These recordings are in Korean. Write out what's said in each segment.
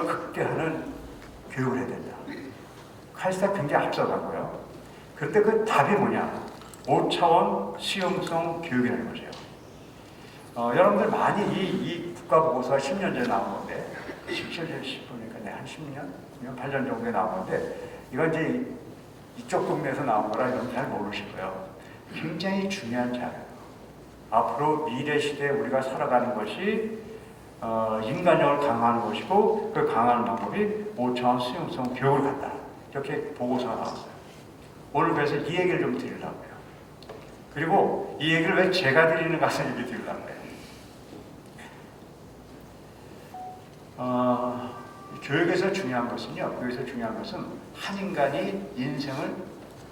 이걸 극대화하는 교육을 해야 된다. 칼스타 굉장히 앞서가고요. 그런데 그 답이 뭐냐? 5차원 수용성 교육이라는 거죠. 여러분들 많이 이 국가보고서가 10년 전에 나온 건데, 17년, 10분이니까 한 10년, 8년 정도에 나온 건데, 이건 이제 이쪽 동네에서 나온 거라 여러분 잘 모르실 거예요. 굉장히 중요한 자료예요. 앞으로 미래 시대에 우리가 살아가는 것이 인간력을 강화하는 것이고, 그 강화하는 방법이 5차원 수용성 교육을 갖다. 이렇게 보고서가 나왔어요. 오늘 그래서 이 얘기를 좀 드리려고 해요. 그리고 이 얘기를 왜 제가 드리는가 해서 얘기 드리려고 해요. 교육에서 중요한 것은요, 교육에서 중요한 것은 한 인간이 인생을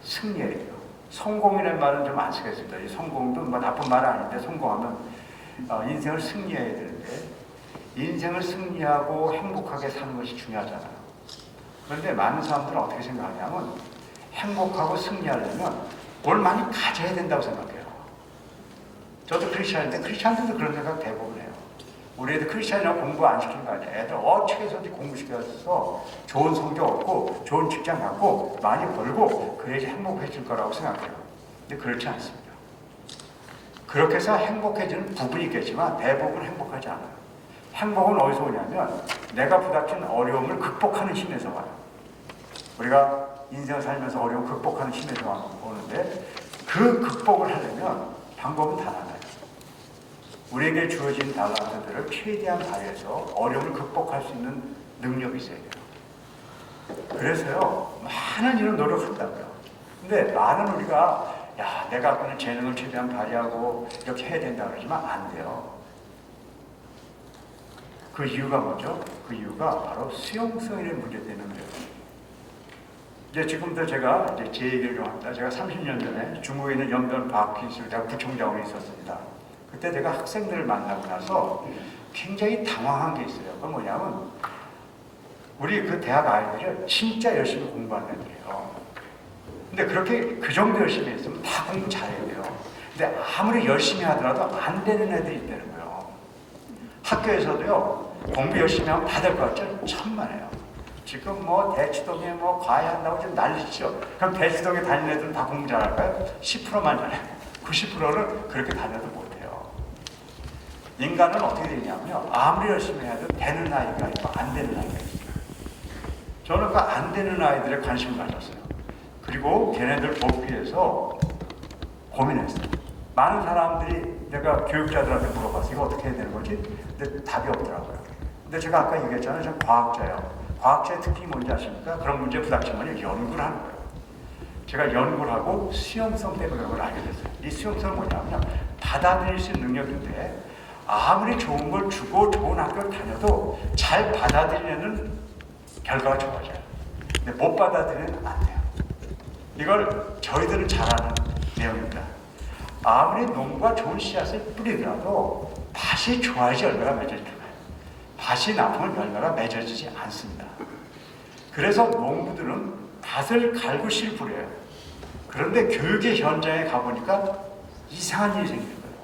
승리해야 돼요. 성공이라는 말은 좀 안 쓰겠습니다. 이 성공도 뭐 나쁜 말은 아닌데, 성공하면 인생을 승리해야 되는데, 인생을 승리하고 행복하게 사는 것이 중요하잖아요. 그런데 많은 사람들은 어떻게 생각하냐면, 행복하고 승리하려면 뭘 많이 가져야 된다고 생각해요. 저도 크리스찬인데 크리스찬들도 그런 생각 대부분 해요. 우리 애들 크리스찬이라고 공부 안 시킨 거 아니에요. 애들 어떻게 해서든지 공부시켜서 좋은 성적 얻고 좋은 직장 갖고 많이 벌고 그래야지 행복해질 거라고 생각해요. 근데 그렇지 않습니다. 그렇게 해서 행복해지는 부분이 있겠지만 대부분 행복하지 않아요. 행복은 어디서 오냐면 내가 부닥친 어려움을 극복하는 힘에서 와요. 우리가 인생을 살면서 어려움 극복하는 힘에서 오는데, 그 극복을 하려면 방법은 단 하나예요. 우리에게 주어진 달란트들을 최대한 발휘해서 어려움을 극복할 수 있는 능력이 있어야 돼요. 그래서요, 많은 일을 노력한다고요. 근데 많은 우리가 야, 내가 갖고 있는 재능을 최대한 발휘하고 이렇게 해야 된다 그러지만 안 돼요. 그 이유가 뭐죠? 그 이유가 바로 수용성의 문제 때문에. 이제 지금도 제가 이제 제 얘기를 좀 합니다. 제가 30년 전에 중국에 있는 연변과학기술대학 부총장으로 있었습니다. 그때 제가 학생들을 만나고 나서 굉장히 당황한 게 있어요. 그건 뭐냐면 우리 그 대학 아이들이 진짜 열심히 공부하는 애들이에요. 근데 그렇게 그 정도 열심히 했으면 다 공부 잘해야 돼요. 근데 아무리 열심히 하더라도 안 되는 애들이 있다는 거예요. 학교에서도요, 공부 열심히 하면 다 될 것 같죠? 천만에요. 지금 뭐 대치동에 뭐 과외한다고 지금 난리죠. 그럼 대치동에 다니는 애들은 다 공부 잘할까요? 10%만 잘해요. 90%는 그렇게 다녀도 못해요. 인간은 어떻게 되냐면요, 아무리 열심히 해도 되는 아이가 있고 안 되는 아이가 있어요. 저는 그 안 되는 아이들에 관심을 가졌어요. 그리고 걔네들 돕기 위해서 고민했어요. 많은 사람들이 내가 교육자들한테 물어봤어요. 이거 어떻게 해야 되는 거지? 근데 답이 없더라고요. 근데 제가 아까 얘기했잖아요. 저는 과학자예요. 과학자의 특징이 뭔지 아십니까? 그런 문제 부닥치면 연구를 하는 거예요. 제가 연구를 하고 수용성 때문에 그런 걸 알게 됐어요. 이 수용성은 뭐냐면 받아들일 수 있는 능력인데, 아무리 좋은 걸 주고 좋은 학교를 다녀도 잘 받아들이는 결과가 좋아져요. 근데 못 받아들이면 안 돼요. 이걸 저희들은 잘 아는 내용입니다. 아무리 농부가 좋은 씨앗을 뿌리더라도 밭이 좋아야지 열매가 맺어집니다. 밭이 나쁘면 열매가 맺어지지 않습니다. 그래서 농부들은 밭을 갈고 씨를 뿌려요. 그런데 교육의 현장에 가보니까 이상한 일이 생기는 거예요.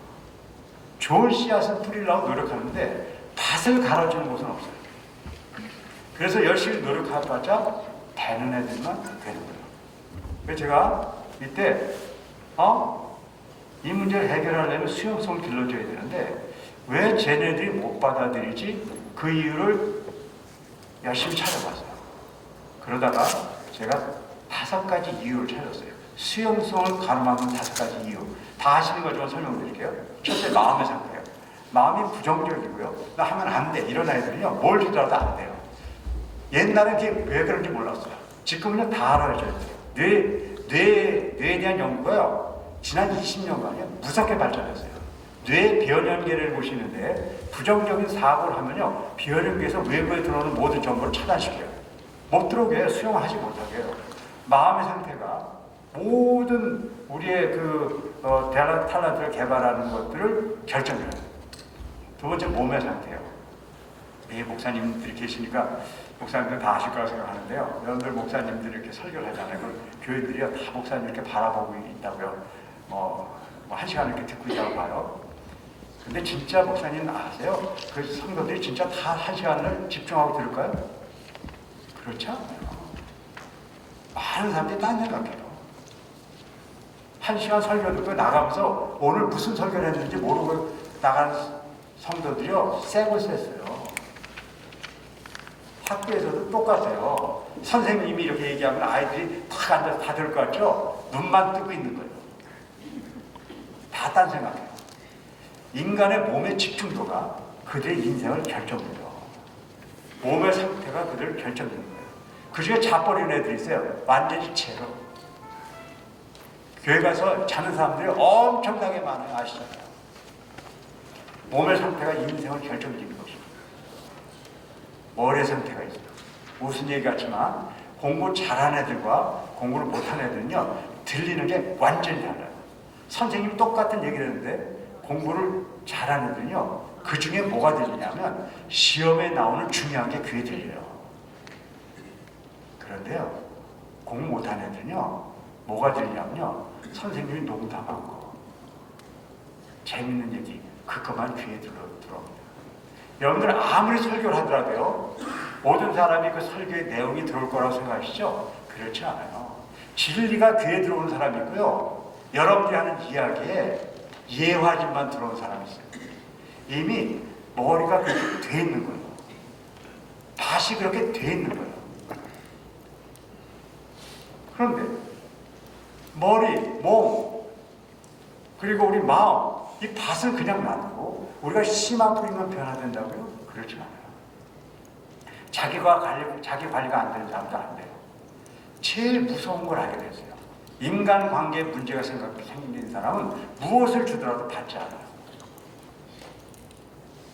좋은 씨앗을 뿌리려고 노력하는데 밭을 갈아주는 곳은 없어요. 그래서 열심히 노력해봤자 되는 애들만 되는 거예요. 그래서 제가 이때 이 문제를 해결하려면 수용성을 길러줘야 되는데 왜 쟤네들이 못 받아들이지? 그 이유를 열심히 찾아봤어요. 그러다가 제가 5가지 이유를 찾았어요. 수용성을 가늠하는 5가지 이유. 다 아시는 거지만 설명드릴게요. 첫째, 마음의 상태예요. 마음이 부정적이고요. 나 하면 안 돼. 이런 아이들은요, 뭘 주더라도 안 돼요. 옛날엔 그게 왜 그런지 몰랐어요. 지금은요, 다 알아줘야 돼요. 뇌에 대한 연구가요, 지난 20년간이요, 무섭게 발전했어요. 뇌 변연계를 보시는데 부정적인 사고를 하면요, 변연계에서 외부에 들어오는 모든 정보를 차단시켜요. 못 들어오게 해요. 수용하지 못하게 해요. 마음의 상태가 모든 우리의 탤런트를 개발하는 것들을 결정해요. 두 번째, 몸의 상태예요. 목사님들이 계시니까 목사님들 다 아실 거라고 생각하는데요. 여러분들 목사님들이 이렇게 설교를 하잖아요. 교인들이요, 다 목사님 이렇게 바라보고 있다고요. 한 시간 이렇게 듣고 있다고 봐요. 근데 진짜 목사님 아세요? 그 성도들이 진짜 다 1시간을 집중하고 들을까요? 그렇지 않아요. 많은 사람들이 딴 생각해요. 1시간 설교 듣고 나가면서 오늘 무슨 설교를 했는지 모르고 나간 성도들이요, 쌩을 쐈어요. 학교에서도 똑같아요. 선생님이 이렇게 얘기하면 아이들이 탁 앉아서 다 들을 것 같죠? 눈만 뜨고 있는 거예요. 다 딴 생각해요. 인간의 몸의 집중도가 그들의 인생을 결정해요. 몸의 상태가 그들을 결정하는 거예요. 그 중에 자버리는 애들이 있어요. 완전히 제로. 교회 가서 자는 사람들이 엄청나게 많아요. 아시죠? 몸의 상태가 인생을 결정짓는 것입니다. 머리의 상태가 있어요. 무슨 얘기 같지만 공부 잘하는 애들과 공부를 못하는 애들은요, 들리는 게 완전히 달라요. 선생님이 똑같은 얘기를 했는데 공부를 잘하는 애들은요, 그 중에 뭐가 들리냐면 시험에 나오는 중요한 게 귀에 들려요. 그런데요, 공부 못하는 애들은요, 뭐가 들리냐면요, 선생님이 농담한 거, 재밌는 얘기, 그것만 귀에 들어옵니다. 여러분들 아무리 설교를 하더라도요, 모든 사람이 그 설교의 내용이 들어올 거라고 생각하시죠? 그렇지 않아요. 진리가 귀에 들어오는 사람이 있고요, 여러분들이 하는 이야기에 예화진만 들어온 사람이 있어요. 이미 머리가 그렇게 돼 있는 거예요. 밭이 그렇게 돼 있는 거예요. 그런데 머리, 몸, 그리고 우리 마음, 이 밭을 그냥 놔두고 우리가 씨만 뿌리면 변화된다고요? 그렇지 않아요. 자기 관리가 안 되는 사람도 안 돼요. 제일 무서운 걸 알게 됐어요. 인간관계에 문제가 생긴 사람은 무엇을 주더라도 받지 않아요.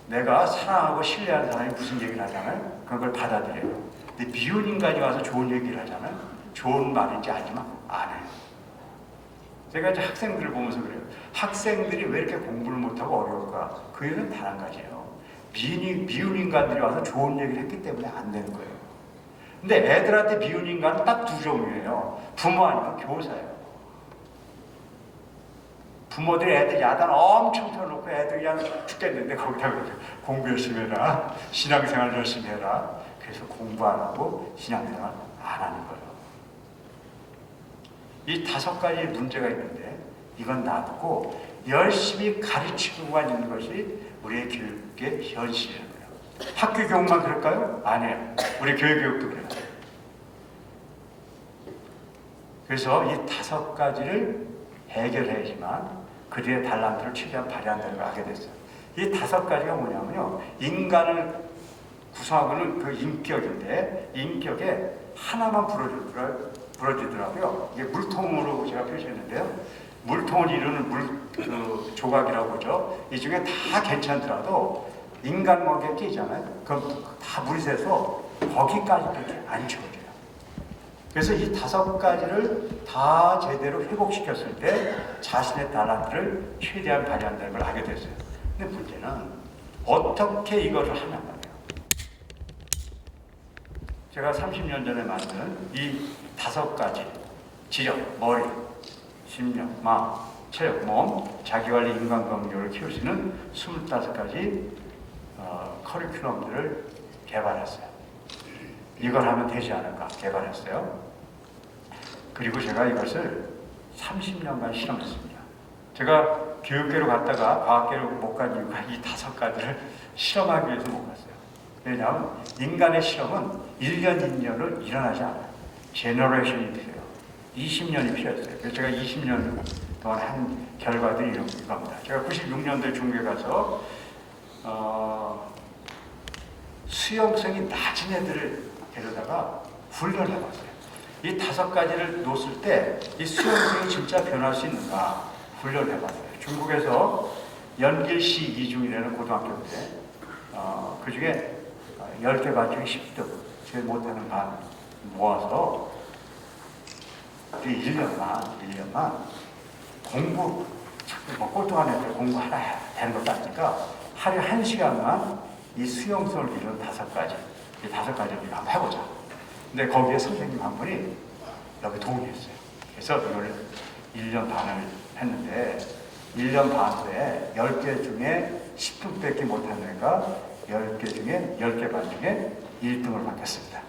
내가 사랑하고 신뢰하는 사람이 무슨 얘기를 하잖아요. 그걸 받아들여요. 근데 미운 인간이 와서 좋은 얘기를 하잖아요. 좋은 말인지 알지만 안 해요. 제가 이제 학생들을 보면서 그래요. 학생들이 왜 이렇게 공부를 못하고 어려울까? 그 이유는 단 한 가지예요. 미운 인간들이 와서 좋은 얘기를 했기 때문에 안 되는 거예요. 근데 애들한테 미운 인간은 딱 두 종류예요. 부모 아니면 교사예요. 부모들이 애들 야단 엄청 쳐놓고 애들 그냥 죽겠는데 거기다가 공부 열심히 해라, 신앙생활 열심히 해라. 그래서 공부 안 하고 신앙생활 안 하는 거예요. 이 5가지 문제가 있는데 이건 놔두고 열심히 가르치고만 있는 것이 우리의 교육의 현실이에요. 학교 교육만 그럴까요? 아니에요. 우리 교회 교육도 그래요. 그래서 이 5가지를 해결해야지만 그들의 달란트를 최대한 발휘한다는 걸 알게 됐어요. 이 5가지가 뭐냐면요, 인간을 구성하고는 그 인격인데, 인격에 하나만 부러지더라고요. 이게 물통으로 제가 표시했는데요. 물통을 이루는 조각이라고 하죠. 이 중에 다 괜찮더라도 인간관계에 끼잖아요. 그럼 다 물이 새서 거기까지밖에 안 채워져요. 그래서 이 5가지를 다 제대로 회복시켰을 때 자신의 달란트를 최대한 발휘한다는 걸 알게 됐어요. 근데 문제는 어떻게 이것을 하냐 말이에요. 제가 30년 전에 만든 이 5가지 지적, 머리, 심령, 마음, 체력, 몸, 자기관리, 인간관계를 키울 수 있는 25가지 커리큘럼들을 개발했어요. 이걸 하면 되지 않을까 개발했어요. 그리고 제가 이것을 30년간 실험했습니다. 제가 교육계로 갔다가 과학계로 못 간 이유가 이 5가지를 실험하기 위해서 못 갔어요. 왜냐하면 인간의 실험은 1년, 2년을 일어나지 않아요. 제너레이션이 필요해요. 20년이 필요했어요. 그래서 제가 20년 동안 한 결과들이 이겁니다. 제가 96년도에 중국에 가서 수용성이 낮은 애들을 데려다가 훈련해봤어요. 이 5가지를 놓았을 때 이 수용성이 진짜 변할 수 있는가 훈련해봤어요. 중국에서 연길시 이중이라는 고등학교 때 그 중에 10개 반 중에 10등 제일 못하는 반 모아서 1년만 공부 뭐 꼴등한 애들 공부하라 되는 것도 아니니까 하루에 1시간만 이 수용성을 이루는 5가지 이 5가지를 한번 해보자. 근데 거기에 선생님 한 분이 여기 동의했어요. 그래서 이걸 1년 반을 했는데 1년 반 후에 10개 중에 10등밖에 못한 애가 10개 중에 10개 반 중에 1등을 받겠습니다.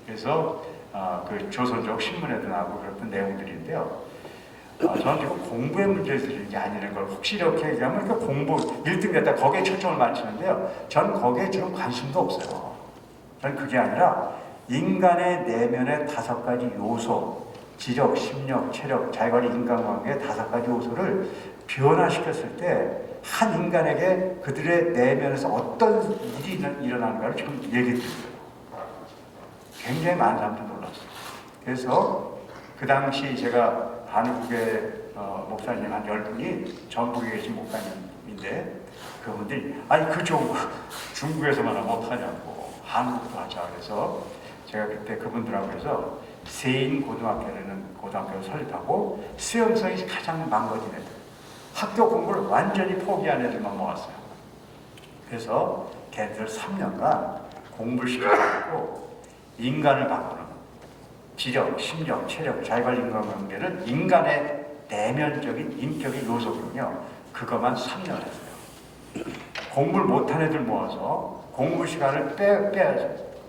그래서 그 조선족 신문에도 나오고 그랬던 내용들인데요. 저는 지금 공부의 문제를 드리는 게 아니라는 걸 혹시 이렇게 얘기하면 그 공부 1등 됐다 거기에 초점을 맞추는데요. 저는 거기에 지금 관심도 없어요. 저는 그게 아니라 인간의 내면의 5가지 요소, 지적, 심력, 체력, 자기와의 인간관계의 5가지 요소를 변화시켰을 때 한 인간에게 그들의 내면에서 어떤 일이 일어나는가를 지금 얘기 드립니다. 굉장히 많은 사람들이 놀랐어요. 그래서 그 당시 제가 한국의 목사님 한 10분이 전북에 계신 목사님인데 그분들이 아니 그쪽 중국에서만 하면 어떡하냐고 한국도 하자 그래서 제가 그때 그분들하고 해서 세인 고등학교라는 고등학교를 설립하고 수용성이 가장 망가진 애들 학교 공부를 완전히 포기한 애들만 모았어요. 그래서 걔들 3년간 공부를 시켜가지고 인간을 바꾸는 지력, 심력, 체력, 자기와 인간관계를 인간의 내면적인 인격의 요소거든요. 그것만 3년을 했어요. 공부를 못한 애들 모아서 공부 시간을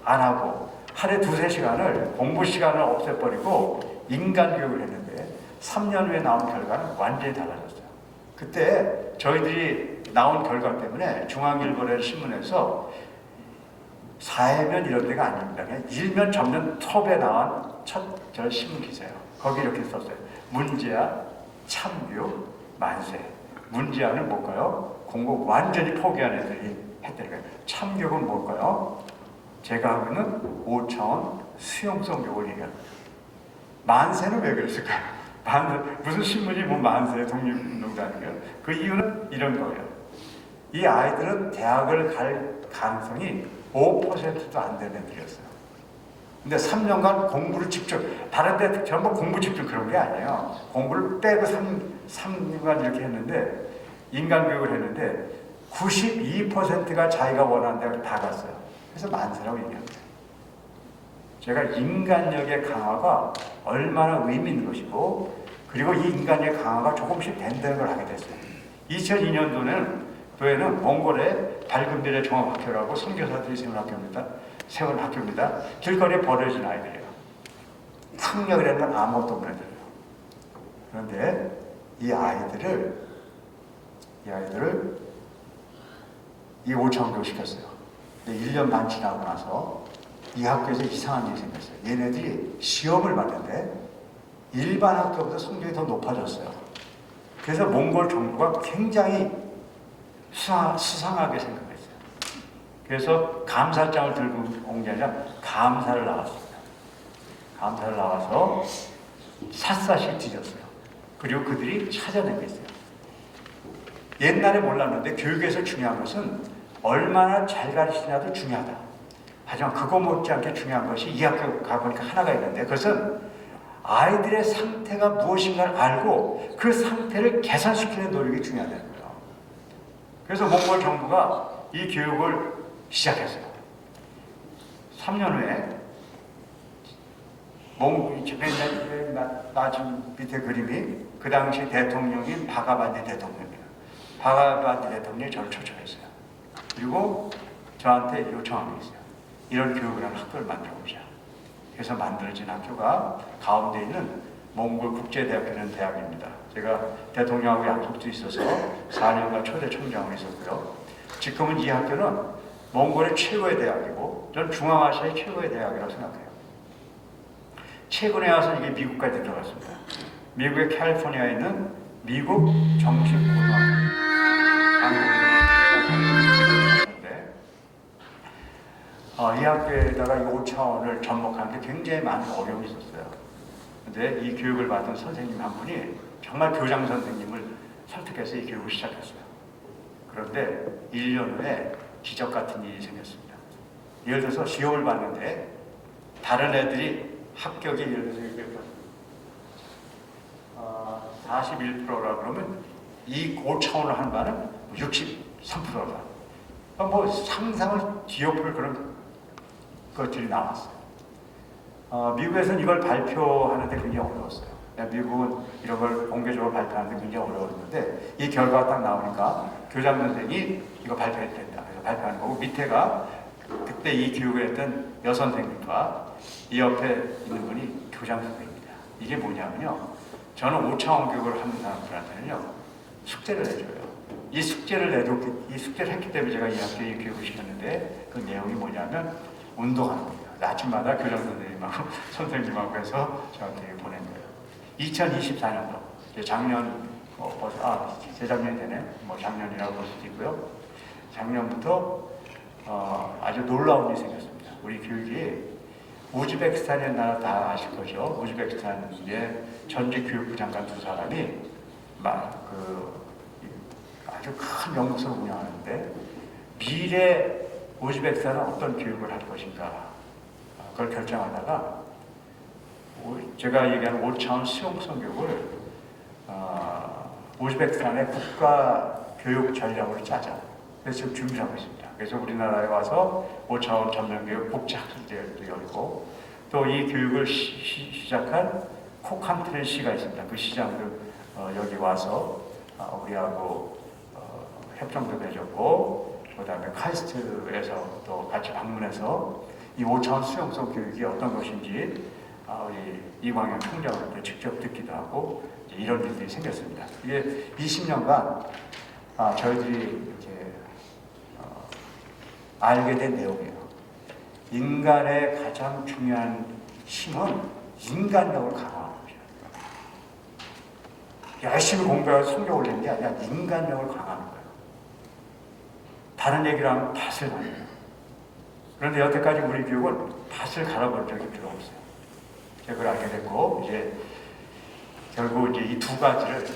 안 하고 하루에 2-3시간을 공부 시간을 없애버리고 인간 교육을 했는데 3년 후에 나온 결과는 완전히 달라졌어요. 그때 저희들이 나온 결과 때문에 중앙일보라는 신문에서 사회면 이런 데가 아닙니다. 그냥 일면 접는 톱에 나온 첫 신문 기사예요. 거기 이렇게 썼어요. 문제야, 참교, 만세. 문제야는 뭘까요? 공부 완전히 포기한 애들이 했다니까요. 참교육은 뭘까요? 제가 하고 있는 5차원 수용성 교육을 얘기합니다. 만세는 왜 그랬을까요? 무슨 신문이 뭐 만세 독립운동단이에요? 그 이유는 이런 거예요. 이 아이들은 대학을 갈 가능성이 5%도 안 되는 애들이었어요. 근데 3년간 공부를 집중, 다른 데 전부 공부 집중 그런 게 아니에요. 공부를 빼고 3년간 이렇게 했는데, 인간교육을 했는데, 92%가 자기가 원하는 데를 다 갔어요. 그래서 만세라고 얘기합니다. 제가 인간력의 강화가 얼마나 의미 있는 것이고, 그리고 이 인간력의 강화가 조금씩 된다는 걸 하게 됐어요. 2002년도에는 몽골의 밝은 미래 종합학교라고 선교사들이 세운 학교입니다. 길거리에 버려진 아이들이에요. 학력이라는 건 아무것도 없는 애들이에요. 그런데 이 아이들을 이 5차원교육 시켰어요. 근데 1년 반 지나고 나서 이 학교에서 이상한 일이 생겼어요. 얘네들이 시험을 봤는데 일반 학교보다 성적이 더 높아졌어요. 그래서 몽골 정부가 굉장히 수상하게 생각했어요. 그래서 감사장을 들고 온 게 아니라 감사를 나왔습니다. 감사를 나와서 샅샅이 뒤졌어요. 그리고 그들이 찾아낸 게 있어요. 옛날에 몰랐는데 교육에서 중요한 것은 얼마나 잘 가르치냐도 중요하다. 하지만 그거 못지않게 중요한 것이 이 학교 가보니까 하나가 있는데 그것은 아이들의 상태가 무엇인가를 알고 그 상태를 개선시키는 노력이 중요하다는 거예요. 그래서 몽골 정부가 이 교육을 시작했어요. 3년 후에 나 지금 밑에 그림이 그 당시 대통령인 바가바디 대통령이에요. 바가바디 대통령이 저를 초청했어요. 그리고 저한테 요청한 게 있어요. 이런 교육을 하는 학교를 만들어보자. 그래서 만들어진 학교가 가운데 있는 몽골 국제대학교라는 대학입니다. 제가 대통령하고 약속도 있어서 4년간 초대 총장으로 있었고요. 지금은 이 학교는 몽골의 최고의 대학이고 저는 중앙아시아의 최고의 대학이라고 생각해요. 최근에 와서 이게 미국까지 들어갔습니다. 미국의 캘리포니아에 있는 미국 정식 고등학교. 이 학교에다가 이 5차원을 접목하는 데 굉장히 많은 어려움이 있었어요. 근데 이 교육을 받은 선생님 한 분이 정말 교장 선생님을 설득해서 이 교육을 시작했어요. 그런데 1년 후에 기적 같은 일이 생겼습니다. 예를 들어서 시험을 봤는데 다른 애들이 합격이 예를 들어서 41%라 그러면 이 5차원을 한 바는 63%다. 뭐 상상을 뒤엎을 그런 것들이 나왔어요. 미국에서는 이걸 발표하는데 굉장히 어려웠어요. 미국은 이런 걸 공개적으로 발표하는 게 굉장히 어려웠는데 이 결과가 딱 나오니까 교장 선생이 이거 발표해야 된다. 그래서 발표하는 거고 밑에가 그때 이 교육을 했던 여선생님과 이 옆에 있는 분이 교장 선생님입니다. 이게 뭐냐면요. 저는 5차원 교육을 하는 사람들한테는요. 숙제를 내줘요. 이 숙제를 했기 때문에 제가 이 학교에 교육을 시켰는데 그 내용이 뭐냐면 운동하는 겁니다. 아침마다 교장 선생님하고 선생님하고 해서 저한테 보낸 거예요. 2024년도 작년 재작년이 되네. 뭐 작년이라고 볼 수도 있고요. 작년부터 아주 놀라운 일이 생겼습니다. 우리 교육이 우즈베키스탄의 나라 다 아실 거죠. 우즈베키스탄의 전직 교육부 장관 두 사람이 아주 큰 연구소를 운영하는데 미래 우즈베키스탄은 어떤 교육을 할 것인가 그걸 결정하다가 제가 얘기하는 5차원 수용성 교육을 우즈베키스탄의 국가 교육 전략으로 짜자. 그래서 지금 준비를 하고 있습니다. 그래서 우리나라에 와서 5차원 전면교육 복지학기제도 열고 또 이 교육을 시작한 코칸트레 시가 있습니다. 그 시장도 여기 와서 우리하고 협정도 맺었고 그 다음에 카이스트에서 또 같이 방문해서 이 5차원 수용성 교육이 어떤 것인지 우리 이광현 총장으로부터 직접 듣기도 하고 이런 일들이 생겼습니다. 이게 20년간 저희들이 이렇게 알게 된 내용이에요. 인간의 가장 중요한 힘은 인간력을 강화하는 거죠. 열심히 공부해서 성적 올리는 게 아니라 인간력을 강화하는 거예요. 다른 얘기를 하면 밭을 가는 거예요. 그런데 여태까지 우리 교육은 밭을 갈아본 적이 필요 없어요. 제가 그걸 알게 됐고 이제 결국 이제 이 두 가지를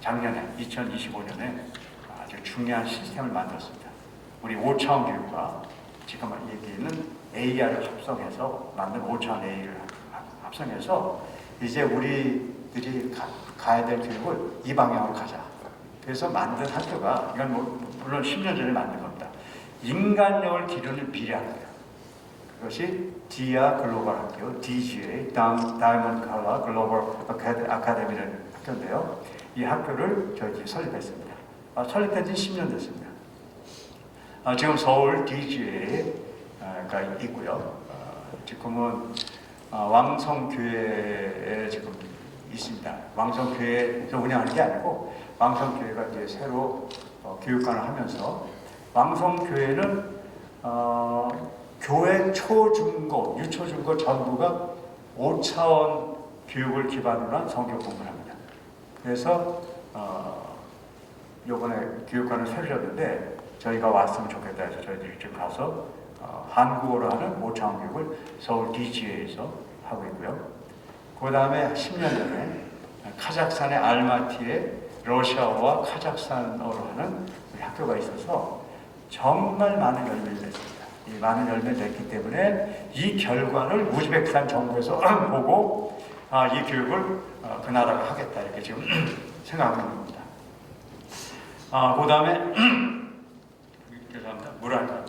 작년에 2025년에 아주 중요한 시스템을 만들었습니다. 우리 5차원 교육과 지금 얘기는 AR을 합성해서 만든 5차원 AR을 합성해서 이제 우리들이 가야 될 교육을 이 방향으로 가자. 그래서 만든 학교가 이건 물론 10년 전에 만든 겁니다. 인간력을 기르는 미래학교예요. 그것이 디아 글로벌 학교, DGA, 다이먼드 칼라 글로벌 아카데미라는 학교인데요. 이 학교를 저희 설립했습니다. 설립한 지 10년 됐습니다. 지금 서울 DGA가 있고요. 지금은 왕성교회에 지금 있습니다. 왕성교회에서 운영하는 게 아니고 왕성교회가 이제 새로 교육관을 하면서 왕성교회는 교회 초중고, 유초중고 전부가 5차원 교육을 기반으로 한 성경 공부를 합니다. 그래서 요번에 교육관을 설렸는데 저희가 왔으면 좋겠다 해서 저희들이 지금 가서 한국어로 하는 5차원 교육을 서울 DGA에서 하고 있고요. 그 다음에 10년 전에 카자흐스탄의 알마티에 러시아어와 카자흐스탄어로 하는 학교가 있어서 정말 많은 열매를 냈습니다. 이 많은 열매를 냈기 때문에 이 결과를 우즈베키스탄 정부에서 보고 이 교육을 그 나라가 하겠다 이렇게 지금 생각하고 있는 겁니다. 그 다음에 죄송합니다. 물 한 잔.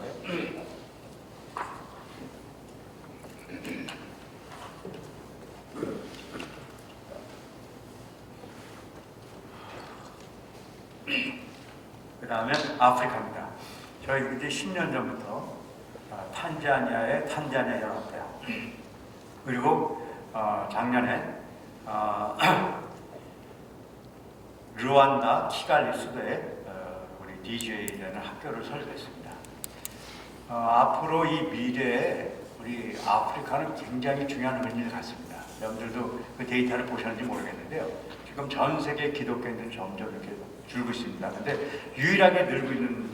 그 다음에 아프리카입니다. 저희 이제 10년 전부터 탄자니아의 탄자니아 연합대학 그리고 작년에 르완다 키갈리 수도에 우리 DJ라는 학교를 설립했습니다. 앞으로 이 미래에 우리 아프리카는 굉장히 중요한 의미를 갖습니다. 여러분들도 그 데이터를 보셨는지 모르겠는데요. 지금 전 세계 기독교인들은 점점 이렇게 줄고 있습니다. 근데 유일하게 늘고 있는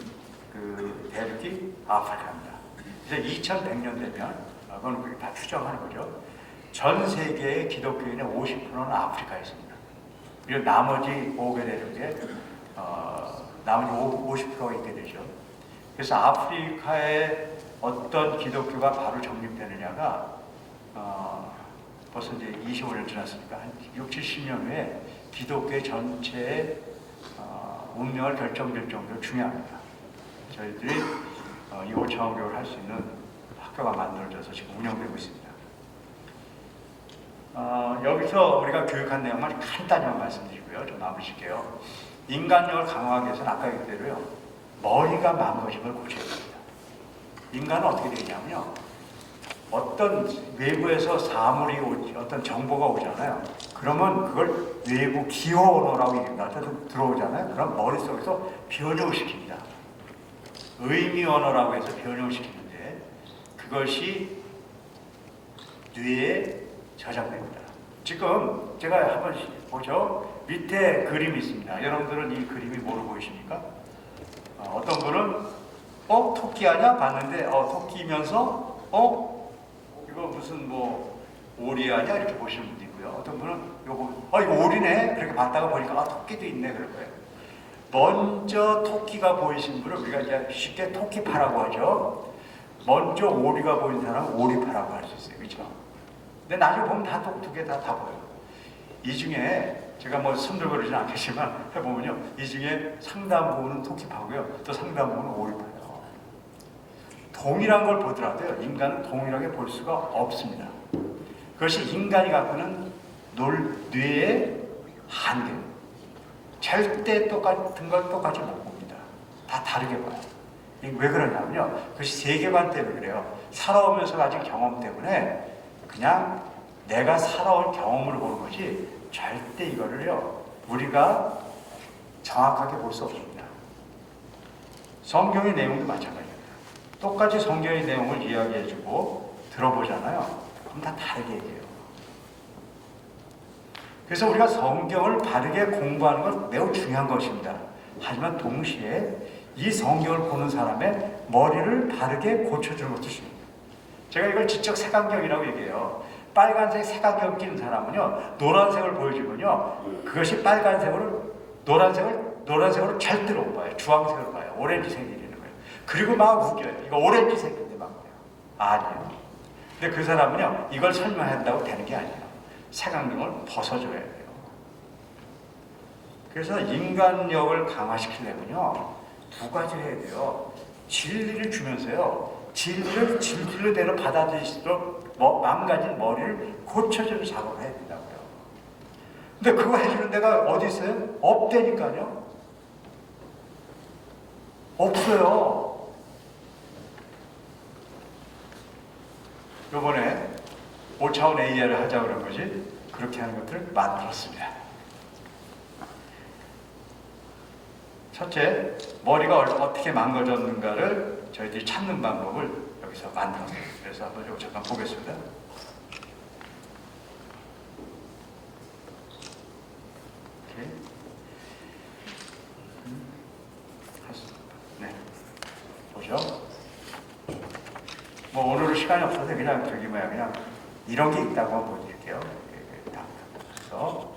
그 대륙이 아프리카입니다. 그래서 2100년 되면, 그건 다 추정하는 거죠. 전 세계의 기독교인의 50%는 아프리카에 있습니다. 그리고 나머지 5개 대륙에, 나머지 50%가 있게 되죠. 그래서 아프리카에 어떤 기독교가 바로 정립되느냐가, 벌써 이제 25년 지났으니까 한 60, 70년 후에 기독교의 전체의 운명을 결정될 정도로 중요합니다. 저희들이 이 5차원 교육을 할 수 있는 학교가 만들어져서 지금 운영되고 있습니다. 여기서 우리가 교육한 내용만 간단히만 말씀드리고요. 좀 마무리할게요. 인간력을 강화하기 위해서는 아까 얘기대로요. 머리가 망가진 걸 고쳐야 됩니다. 인간은 어떻게 되냐면요. 어떤 외부에서 사물이 어떤 정보가 오잖아요. 그러면 그걸 외부 기호 언어라고 얘기합니다. 들어오잖아요. 그럼 머릿속에서 변형을 시킵니다. 의미 언어라고 해서 변형을 시키는데 그것이 뇌에 저장됩니다. 지금 제가 한번 보죠. 밑에 그림이 있습니다. 여러분들은 이 그림이 뭐로 보이십니까? 어떤 분은 토끼 아니야? 봤는데 토끼면서 이거 무슨 뭐 오리 아니야? 이렇게 보시는 분도 있고요. 어떤 분은 이거 오리네? 그렇게 봤다가 보니까 토끼도 있네 그럴 거예요. 먼저 토끼가 보이신 분은 우리가 이제 쉽게 토끼파라고 하죠. 먼저 오리가 보인 사람은 오리파라고 할 수 있어요. 그렇죠? 근데 나중에 보면 다 두 개 다 보여요. 이 중에 제가 뭐 손들고 그러진 않겠지만 해보면요. 이 중에 상당 부분은 토끼파고요. 또 상당 부분은 오리파예요. 동일한 걸 보더라도요. 인간은 동일하게 볼 수가 없습니다. 그것이 인간이 갖고 있는 뇌의 한계. 절대 똑같은 걸 똑같이 못 봅니다. 다 다르게 봐요. 왜 그러냐면요. 그것이 세계관 때문에 그래요. 살아오면서 가진 경험 때문에 그냥 내가 살아온 경험으로 보는 거지 절대 이거를요. 우리가 정확하게 볼 수 없습니다. 성경의 내용도 마찬가지입니다. 똑같이 성경의 내용을 이야기해주고 들어보잖아요. 그럼 다 다르게 얘기해요. 그래서 우리가 성경을 바르게 공부하는 건 매우 중요한 것입니다. 하지만 동시에 이 성경을 보는 사람의 머리를 바르게 고쳐주는 것도 중요합니다. 제가 이걸 지적 색안경이라고 얘기해요. 빨간색 색안경 끼는 사람은요, 노란색을 보여주면요, 그것이 빨간색으로, 노란색으로 절대로 못 봐요. 주황색으로 봐요. 오렌지색이 되는 거예요. 그리고 막 웃겨요. 이거 오렌지색인데 막 그래요. 아니에요. 근데 그 사람은요, 이걸 설명한다고 되는 게 아니에요. 색안경을 벗어줘야 돼요. 그래서 인간력을 강화시키려면요, 두 가지를 해야 돼요. 진리를 주면서요, 진리를 대로 받아들이시도록 망가진 머리를 고쳐주는 작업을 해야 된다고요. 근데 그거 해주는 데가 어디 있어요? 없다니까요. 없어요. 요번에 5차원 AI를 하자고 그런 거지, 그렇게 하는 것들을 만들었습니다. 첫째, 머리가 어떻게 망가졌는가를 저희들이 찾는 방법을 여기서 만들었어요. 그래서 한번 이거 잠깐 보겠습니다. 이렇게. 네. 보죠? 뭐 오늘은 시간이 없어서 그냥 그냥 이런 게 있다고 한번 보여드릴게요. 그래서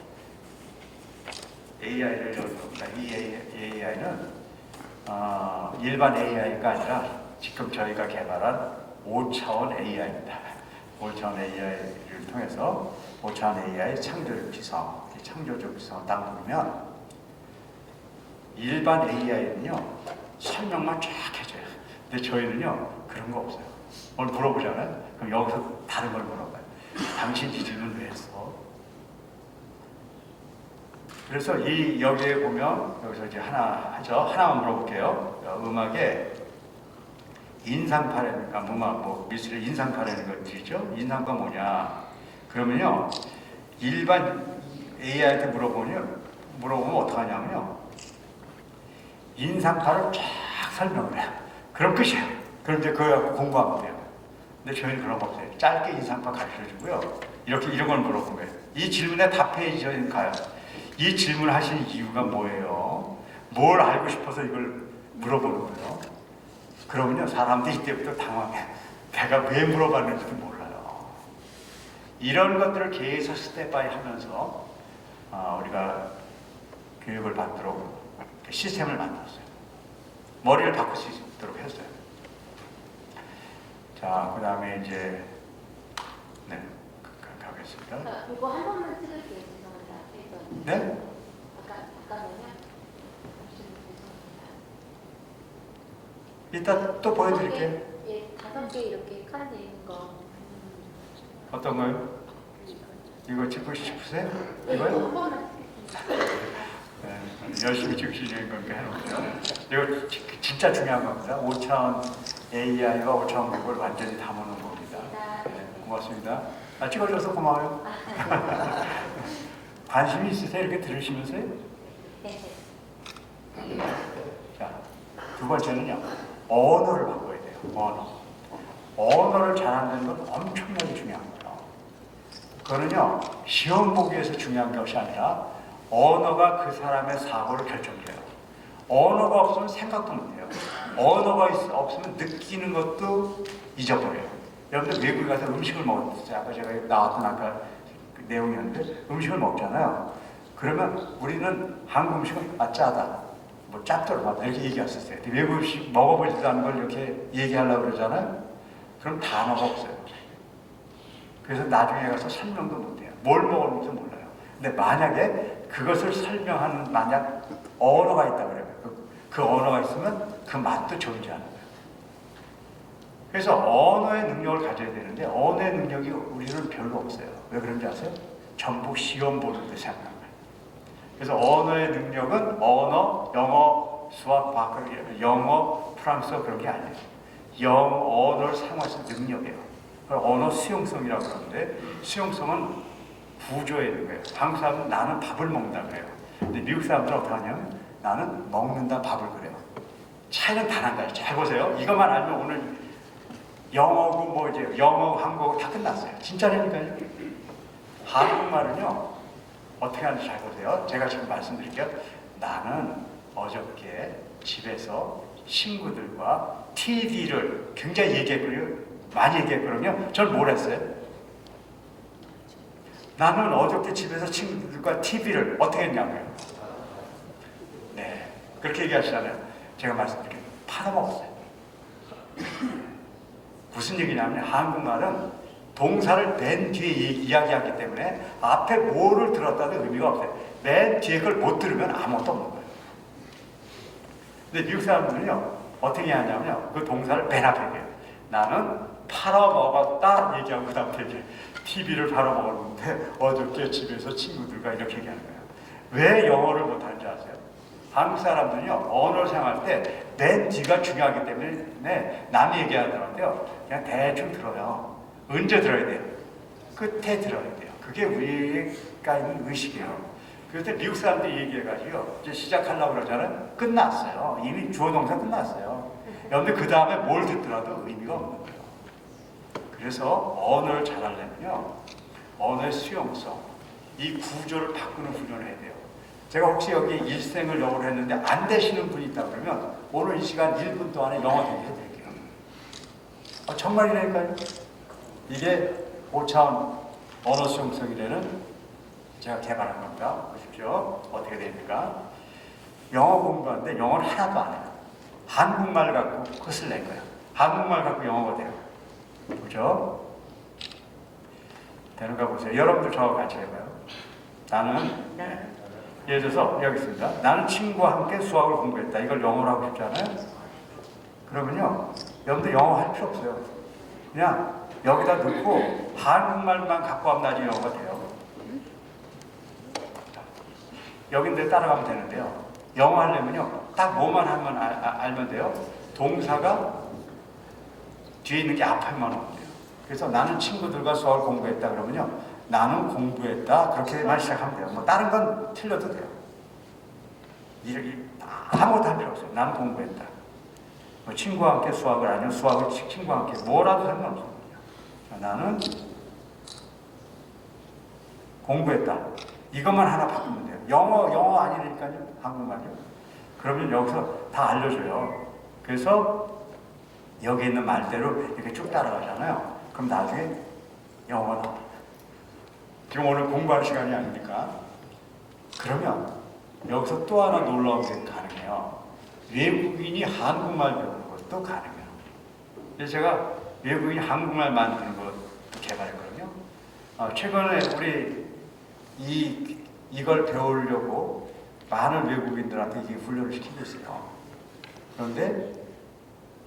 AI를 여쭤봅니다. 이 AI는 일반 AI가 아니라 지금 저희가 개발한 5차원 AI입니다. 5차원 AI를 통해서 5차원 AI 창조적 지성 딱 누르면 일반 AI는요 설명만 쫙 해줘요. 근데 저희는요 그런 거 없어요. 오늘 물어보잖아요. 그럼 여기서 다른 걸 물어봐요. 당신 지진은 왜 했어? 그래서 여기에 보면 여기서 이제 하나만 물어볼게요. 음악에 인상파라는 미술의 인상파라는 것들이죠. 인상파 뭐냐? 그러면요 일반 AI한테 물어보면 어떻게 하냐면요 인상파를 쫙 설명을 해요. 그럼 끝이에요. 그럼 이제 그거 갖고 공부하면 돼요. 근데 저희는 그런 거 없어요. 짧게 인상파 가르쳐주고요. 이런 걸 물어본 거예요. 이 질문에 답해 저희는 가요. 이 질문을 하신 이유가 뭐예요? 뭘 알고 싶어서 이걸 물어보는 거예요? 그러면요 사람들이 이때부터 당황해. 내가 왜 물어봤는지도 몰라요. 이런 것들을 계속 스텝 바이 하면서 우리가 교육을 받도록 시스템을 만들었어요. 머리를 바꿀 수 있도록 했어요. 자, 그 다음에 이제 가겠습니다. 이거 한 번만 찍을게요. 죄송합니다. 네? 아까는요? 이따 또 보여드릴게요. 예, 5개 이렇게 칸에 있는 거. 어떤 거요? 이거 찍고 싶으세요? 네, 이거요? 한 번만 찍겠습니다. 네, 열심히 찍으시는 건가 해놓고요. 이거 진짜 중요한 겁니다. 5차원 AI와 5차원 그걸 완전히 담아놓은 겁니다. 네, 고맙습니다. 찍어줘서 고마워요. 관심이 있으세요? 이렇게 들으시면서요? 네. 자, 두 번째는요. 언어를 바꿔야 돼요. 언어. 언어를 잘한다는 건 엄청나게 중요한 거예요. 그거는요. 시험 보기에서 중요한 것이 아니라 언어가 그 사람의 사고를 결정해요. 언어가 없으면 생각도 못해요. 언어가 없으면 느끼는 것도 잊어버려요. 여러분들 외국에 가서 음식을 먹었어요. 아까 제가 나왔던 아까 그 내용이었는데 음식을 먹잖아요. 그러면 우리는 한국 음식은 짜다, 뭐 짭조름하다 이렇게 얘기했었어요. 외국 음식 먹어보지도 않은 걸 이렇게 얘기하려고 그러잖아요. 그럼 단어가 없어요. 그래서 나중에 가서 설명도 못해요. 뭘 먹었는지 몰라요. 근데 만약에 그것을 설명하는 만약 언어가 있다 그래요. 그 언어가 있으면 그 맛도 존재하는 거예요. 그래서 언어의 능력을 가져야 되는데 언어의 능력이 우리는 별로 없어요. 왜 그런지 아세요? 전부 시험 보는 데 생각나는 거예요. 그래서 언어의 능력은 언어, 영어, 수학, 과학, 영어, 프랑스어 그런 게 아니에요. 언어를 사용할 수 있는 능력이에요. 그걸 언어 수용성이라고 그러는데 수용성은 구조에 있는 거예요. 한국 사람은 나는 밥을 먹는다 그래요. 근데 미국 사람들은 어떻게 하냐면 나는 먹는다 밥을 그래요. 차이는 단 한 가지. 잘 보세요. 이것만 알면 오늘 영어고 뭐 이제 영어, 한국어 다 끝났어요. 진짜라니까요. 한국말은요. 어떻게 하는지 잘 보세요. 제가 지금 말씀드릴게요. 나는 어저께 집에서 친구들과 TV를 굉장히 얘기했거든요. 많이 얘기했거든요. 저는 뭘 했어요? 나는 어저께 집에서 친구들과 TV를 어떻게 했냐고요. 네, 그렇게 얘기하시잖아요. 제가 말씀드릴게요. 팔아먹었어요. 무슨 얘기냐면 한국말은 동사를 맨 뒤에 이야기하기 때문에 앞에 뭐를 들었다는 의미가 없어요. 맨 뒤에 걸 못 들으면 아무것도 없는 거예요. 근데 미국 사람들은요, 어떻게 하냐면요, 그 동사를 맨 앞에 얘기해요. 나는 팔아먹었다 얘기하고 그 다음 얘기해. TV를 팔아먹었는데 어저께 집에서 친구들과 이렇게 얘기하는 거예요. 왜 영어를 못하는지 아세요? 한국 사람들은요, 언어를 사용할 때 맨 뒤가 중요하기 때문에 남이 얘기하더라도요, 그냥 대충 들어요. 언제 들어야 돼요? 끝에 들어야 돼요. 그게 우리가 있는 의식이에요. 그래서 미국 사람들이 얘기해가지고 이제 시작하려고 그러잖아요. 끝났어요. 이미 주어 동사 끝났어요. 그런데 그 다음에 뭘 듣더라도 의미가 없는 거예요. 그래서 언어를 잘하려면요, 언어의 수용성, 이 구조를 바꾸는 훈련을 해야 돼요. 제가 혹시 여기 일생을 영어로 했는데 안 되시는 분이 있다 그러면 오늘 이 시간 1분 동안에 영어 되게 해드릴게요. 정말이라니까요. 이게 5차원 언어 수용성이라는 제가 개발한 겁니다. 보십시오. 어떻게 됩니까? 영어 공부하는데 영어를 하나도 안 해요. 한국말 갖고 끝을 낼 거예요. 한국말 갖고 영어가 돼요. 그죠? 되는가 보세요. 여러분들 저하고 같이 해봐요. 나는 예를 들어서 여기 있습니다. 나는 친구와 함께 수학을 공부했다. 이걸 영어로 하고 싶잖아요. 그러면요, 여러분들 영어 할 필요 없어요. 그냥 여기다 넣고 한국말만 갖고 하면 나중에 영어가 돼요. 여긴데 따라가면 되는데요. 영어 하려면요, 딱 뭐만 하면 알면 돼요. 동사가 뒤에 있는 게 앞에만 오면 돼요. 그래서 나는 친구들과 수학을 공부했다 그러면요, 나는 공부했다 그렇게만 시작하면 돼요. 뭐 다른 건 틀려도 돼요. 이렇게 아무것도 할 필요 없어요. 나는 공부했다. 뭐 친구와 함께 수학을 아니면 수학을 친구와 함께 뭐라도 상관없어요. 나는 공부했다. 이것만 하나 바꾸면 돼요. 영어 아니니까요. 한국말이요. 그러면 여기서 다 알려줘요. 그래서 여기 있는 말대로 이렇게 쭉 따라가잖아요. 그럼 나중에 영어가 나와요. 지금 오늘 공부할 시간이 아니니까. 그러면 여기서 또 하나 놀라운 게 가능해요. 외국인이 한국말 배우는 것도 가능해요. 그래서 제가 외국인이 한국말 만드는 것도 개발했거든요. 최근에 우리 이걸 배우려고 많은 외국인들한테 이게 훈련을 시키고 있어요. 그런데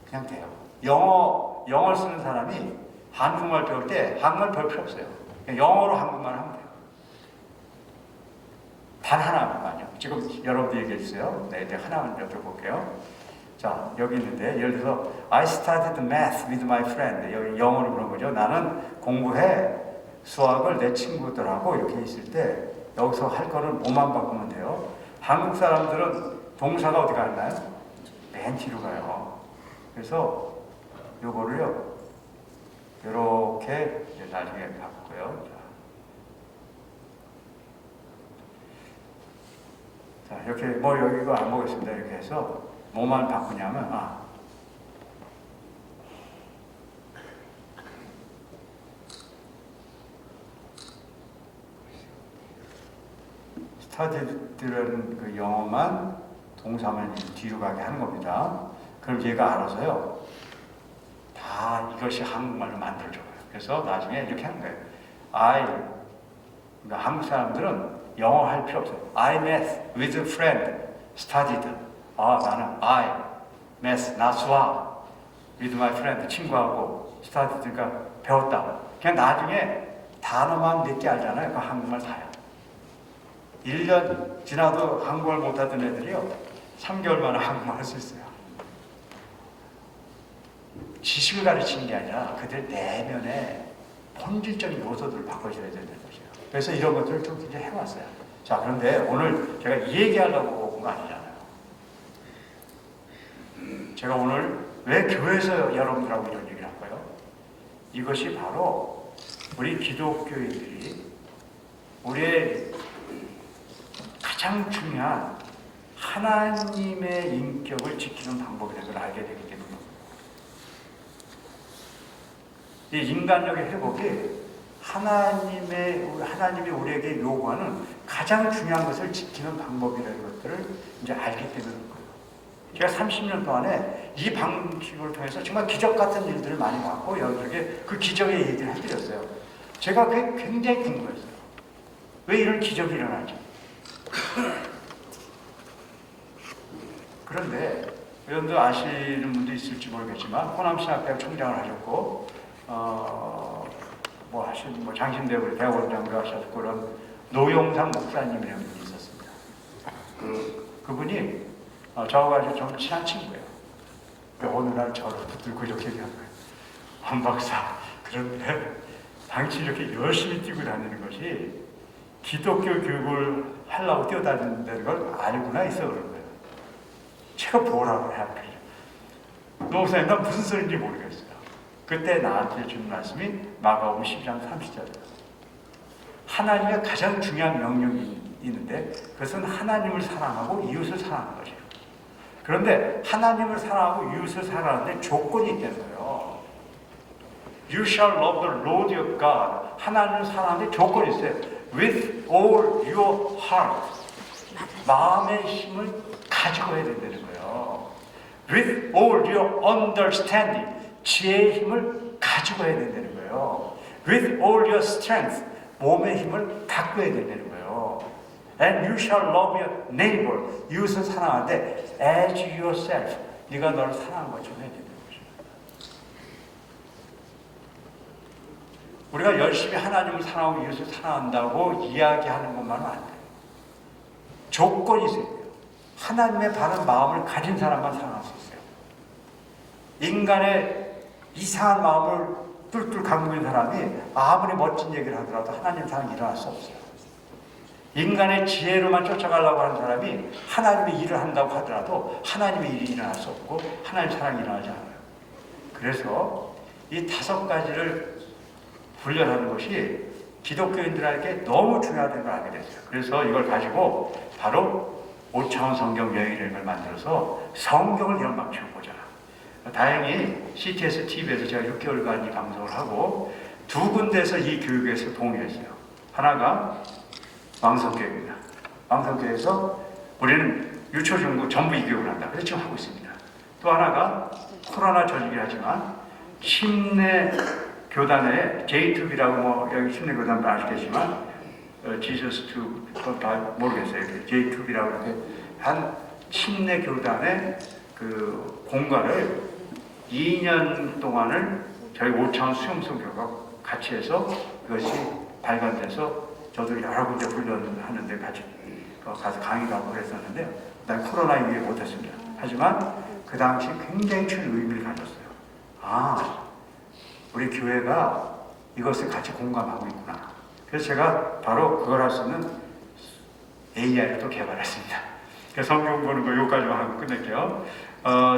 그냥 돼요. 영어를 쓰는 사람이 한국말 배울 때 한국말 배울 필요 없어요. 그냥 영어로 한국말 하면 돼요. 단 하나만요. 지금 여러분들 얘기했어요. 네, 하나만 여쭤볼게요. 자, 여기 있는데 예를 들어서 I started math with my friend. 여기 영어로 그런 거죠. 나는 공부해 수학을 내 친구들하고 이렇게 있을 때 여기서 할 거는 뭐만 바꾸면 돼요. 한국 사람들은 동사가 어디 가나요? 맨 뒤로 가요. 그래서 요거를요 이렇게 나중에 바꾸고요. 자, 이렇게 뭐 여기가 안 보겠습니다. 이렇게 해서 뭐만 바꾸냐면 스타디드라는 그 영어만 동사만 뒤로 가게 하는 겁니다. 그럼 얘가 알아서요. 다 이것이 한국말로 만들어줘요. 그래서 나중에 이렇게 하는 거예요. 그러니까 한국 사람들은 영어 할 필요 없어요. I met with a friend, studied. 나는 I met, 나 수학, with my friend, 친구하고 studied, 그러니까 배웠다. 그냥 나중에 단어만 몇 개 알잖아요. 그 한국말 다요. 1년 지나도 한국말 못하던 애들이요. 3개월 만에 한국말 할 수 있어요. 지식을 가르치는 게 아니라 그들 내면의 본질적인 요소들을 바꿔줘야 되는 것이에요. 그래서 이런 것들을 좀 이제 해왔어요. 자, 그런데 오늘 제가 이 얘기하려고 온 거 아니잖아요. 제가 오늘 왜 교회에서 여러분들하고 이런 얘기를 할까요? 이것이 바로 우리 기독교인들이 우리의 가장 중요한 하나님의 인격을 지키는 방법이라는 걸 알게 되기 때문입니다. 이 인간력의 회복이 하나님이 우리에게 요구하는 가장 중요한 것을 지키는 방법이라는 것들을 이제 알기 때문인 거예요. 제가 30년 동안에 이 방식을 통해서 정말 기적 같은 일들을 많이 봤고 여러분에게 그 기적의 얘기를 해드렸어요. 제가 그게 굉장히 궁금했어요. 왜 이런 기적이 일어나지? 그런데 여러분들 아시는 분도 있을지 모르겠지만 호남신학대학 총장을 하셨고 장신대학원 대학원장도 하셨고 그런 노용상 목사님이라는 분이 있었습니다. 그분이 저하고 아주 좀 친한 친구예요. 어느 날 저를 붙들고 이렇게 얘기한 거예요. 한 박사, 그런데 당신이 이렇게 열심히 뛰고 다니는 것이 기독교 교육을 하려고 뛰어다닌다는 걸 알고나 있어 그런 거예요. 제가 뭐라고 해야 할까요? 목사님, 난 무슨 소리인지 모르겠어요. 그때 나한테 준 말씀이 마가복음 12장 30절이에요. 하나님의 가장 중요한 명령이 있는데 그것은 하나님을 사랑하고 이웃을 사랑하는 것이에요. 그런데 하나님을 사랑하고 이웃을 사랑하는데 조건이 있다는 거예요. You shall love the Lord your God. 하나님을 사랑하는데 조건이 있어요. With all your heart. 마음의 힘을 가지고 해야 된다는 거예요. With all your understanding. 지혜의 힘을 가지고 해야 된다는 거예요. With all your strength. 몸의 힘을 갖고 해야 된다는 거예요. And you shall love your neighbor. 이웃을 사랑하는데 as yourself. 네가 너를 사랑하는 것처럼 해야 된다는 거죠. 우리가 열심히 하나님을 사랑하고 이웃을 사랑한다고 이야기하는 것만은 안 돼요. 조건이 있어야 돼요. 하나님의 바른 마음을 가진 사람만 사랑할 수 있어요. 인간의 이상한 마음을 뚫뚫 갖고 있는 사람이 아무리 멋진 얘기를 하더라도 하나님 사랑이 일어날 수 없어요. 인간의 지혜로만 쫓아가려고 하는 사람이 하나님의 일을 한다고 하더라도 하나님의 일이 일어날 수 없고 하나님 사랑이 일어나지 않아요. 그래서 이 5가지를 훈련하는 것이 기독교인들에게 너무 중요하다는 걸 알게 됐어요. 그래서 이걸 가지고 바로 5차원 성경 여행이라는 걸 만들어서 성경을 이런 방식으로 보자. 다행히 CTS TV에서 제가 6개월간 이 방송을 하고 2군데에서 이 교육에서 동의했어요. 하나가 왕성교회입니다. 왕성교회에서 우리는 유초, 중고 전부 이 교육을 한다. 그래서 지금 하고 있습니다. 또 하나가 코로나 전이긴 하지만 침례 교단에 J2B라고 여기 침례 교단도 아시겠지만 지저스 투 모르겠어요. J2B라고 이렇게 한 침례 교단의 그 공간을 2년 동안을 저희 5차원 수용성교가 같이 해서 그것이 발간돼서 저도 여러 군데 훈련하는데 같이 가서 강의도 하고 그랬었는데요. 난 코로나 이후에 못했습니다. 하지만 그 당시 굉장히 큰 의미를 가졌어요. 아, 우리 교회가 이것을 같이 공감하고 있구나. 그래서 제가 바로 그걸 할 수 있는 AI를 또 개발했습니다. 그래서 성경 보는 거 여기까지만 하고 끝낼게요.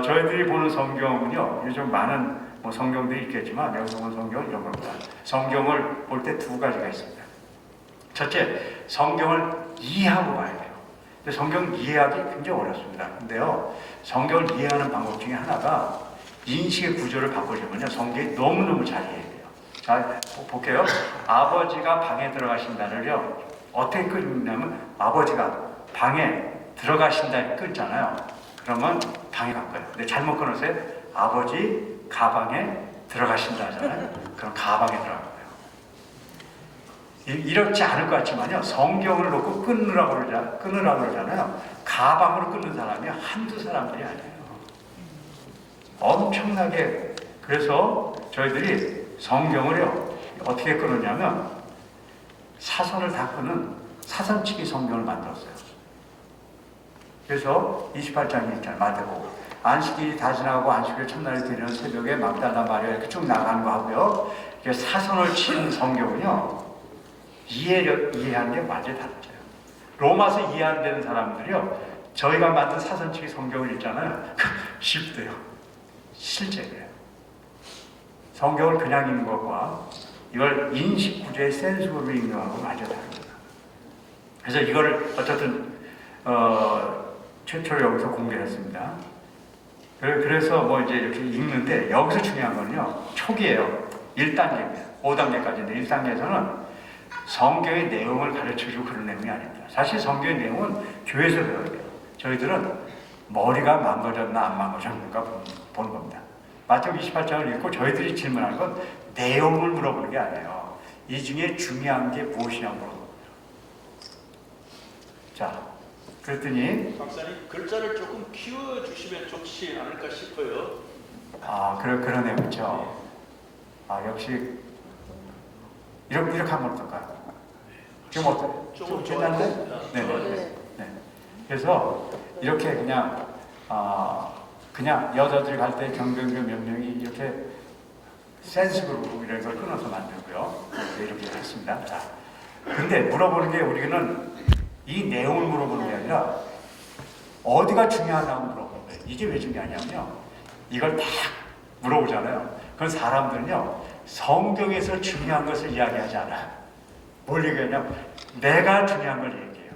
저희들이 보는 성경은요, 요즘 많은 뭐 성경들이 있겠지만 여기서 보는 성경 이런 겁니다. 성경을 볼 때 두 가지가 있습니다. 첫째, 성경을 이해하고 봐야 돼요. 근데 성경 이해하기 굉장히 어렵습니다. 근데요, 성경을 이해하는 방법 중에 하나가 인식의 구조를 바꿔주면요, 성경이 너무너무 잘 이해해요. 자, 볼게요. 아버지가 방에 들어가신다를요, 어떻게 끊냐면 아버지가 방에 들어가신다 끊잖아요. 그러면 방에 갈 거예요. 근데 잘못 끊었어요. 아버지 가방에 들어가신다 하잖아요. 그럼 가방에 들어갈 거예요. 이렇지 않을 것 같지만요, 성경을 놓고 끊으라고 그러잖아요. 가방으로 끊는 사람이 한두 사람들이 아니에요. 엄청나게. 그래서 저희들이 성경을요, 어떻게 끊었냐면 사선을 다 끊은 사선치기 성경을 만들었어요. 그래서 28장이 있잖아요. 마태복음. 안식일이 다 지나가고 안식일 첫날에 드리는 새벽에 막달라 마리아 이렇게 쭉 나가는 거 하고요. 사선을 친 성경은요, 이해하는 게 완전히 달라져요. 로마서 이해 안 되는 사람들이요, 저희가 만든 사선치기 성경을 읽잖아요. 쉽대요. 실제 그래요. 성경을 그냥 읽는 것과 이걸 인식 구조의 센스로 읽는 거하고 완전히 다릅니다. 그래서 이거를 어쨌든 최초로 여기서 공개했습니다. 그래서 뭐 이제 이렇게 읽는데 여기서 중요한 거는요, 초기예요. 1단계입니다. 5단계까지인데 1단계에서는 성경의 내용을 가르쳐주고 그런 내용이 아닙니다. 사실 성경의 내용은 교회에서 배워야 돼요. 저희들은 머리가 망가졌나 안 망가졌는가 보는 겁니다. 마태복음 28장을 읽고 저희들이 질문하는 건 내용을 물어보는 게 아니에요. 이 중에 중요한 게 무엇이냐 물어보는 거예요. 자, 그랬더니 박사님, 글자를 조금 키워주시면 좋지 않을까 싶어요. 그런 내용 있죠. 역시 이렇게 하면 어떨까요? 지금 어때요? 좀 괜찮은데? 네. 그래서 이렇게 그냥 여자들이 갈 때 경경교 명령이 이렇게 센스그룹 이런 걸 끊어서 만들고요. 이렇게 했습니다. 자, 근데 물어보는 게 우리는 이 내용을 물어보는 게 아니라 어디가 중요하다고 물어보는 거예요. 이게 왜 중요하냐면요, 이걸 딱 물어보잖아요. 그건 사람들은요, 성경에서 중요한 것을 이야기하지 않아요. 뭘 얘기하냐면 내가 중요한 걸 얘기해요.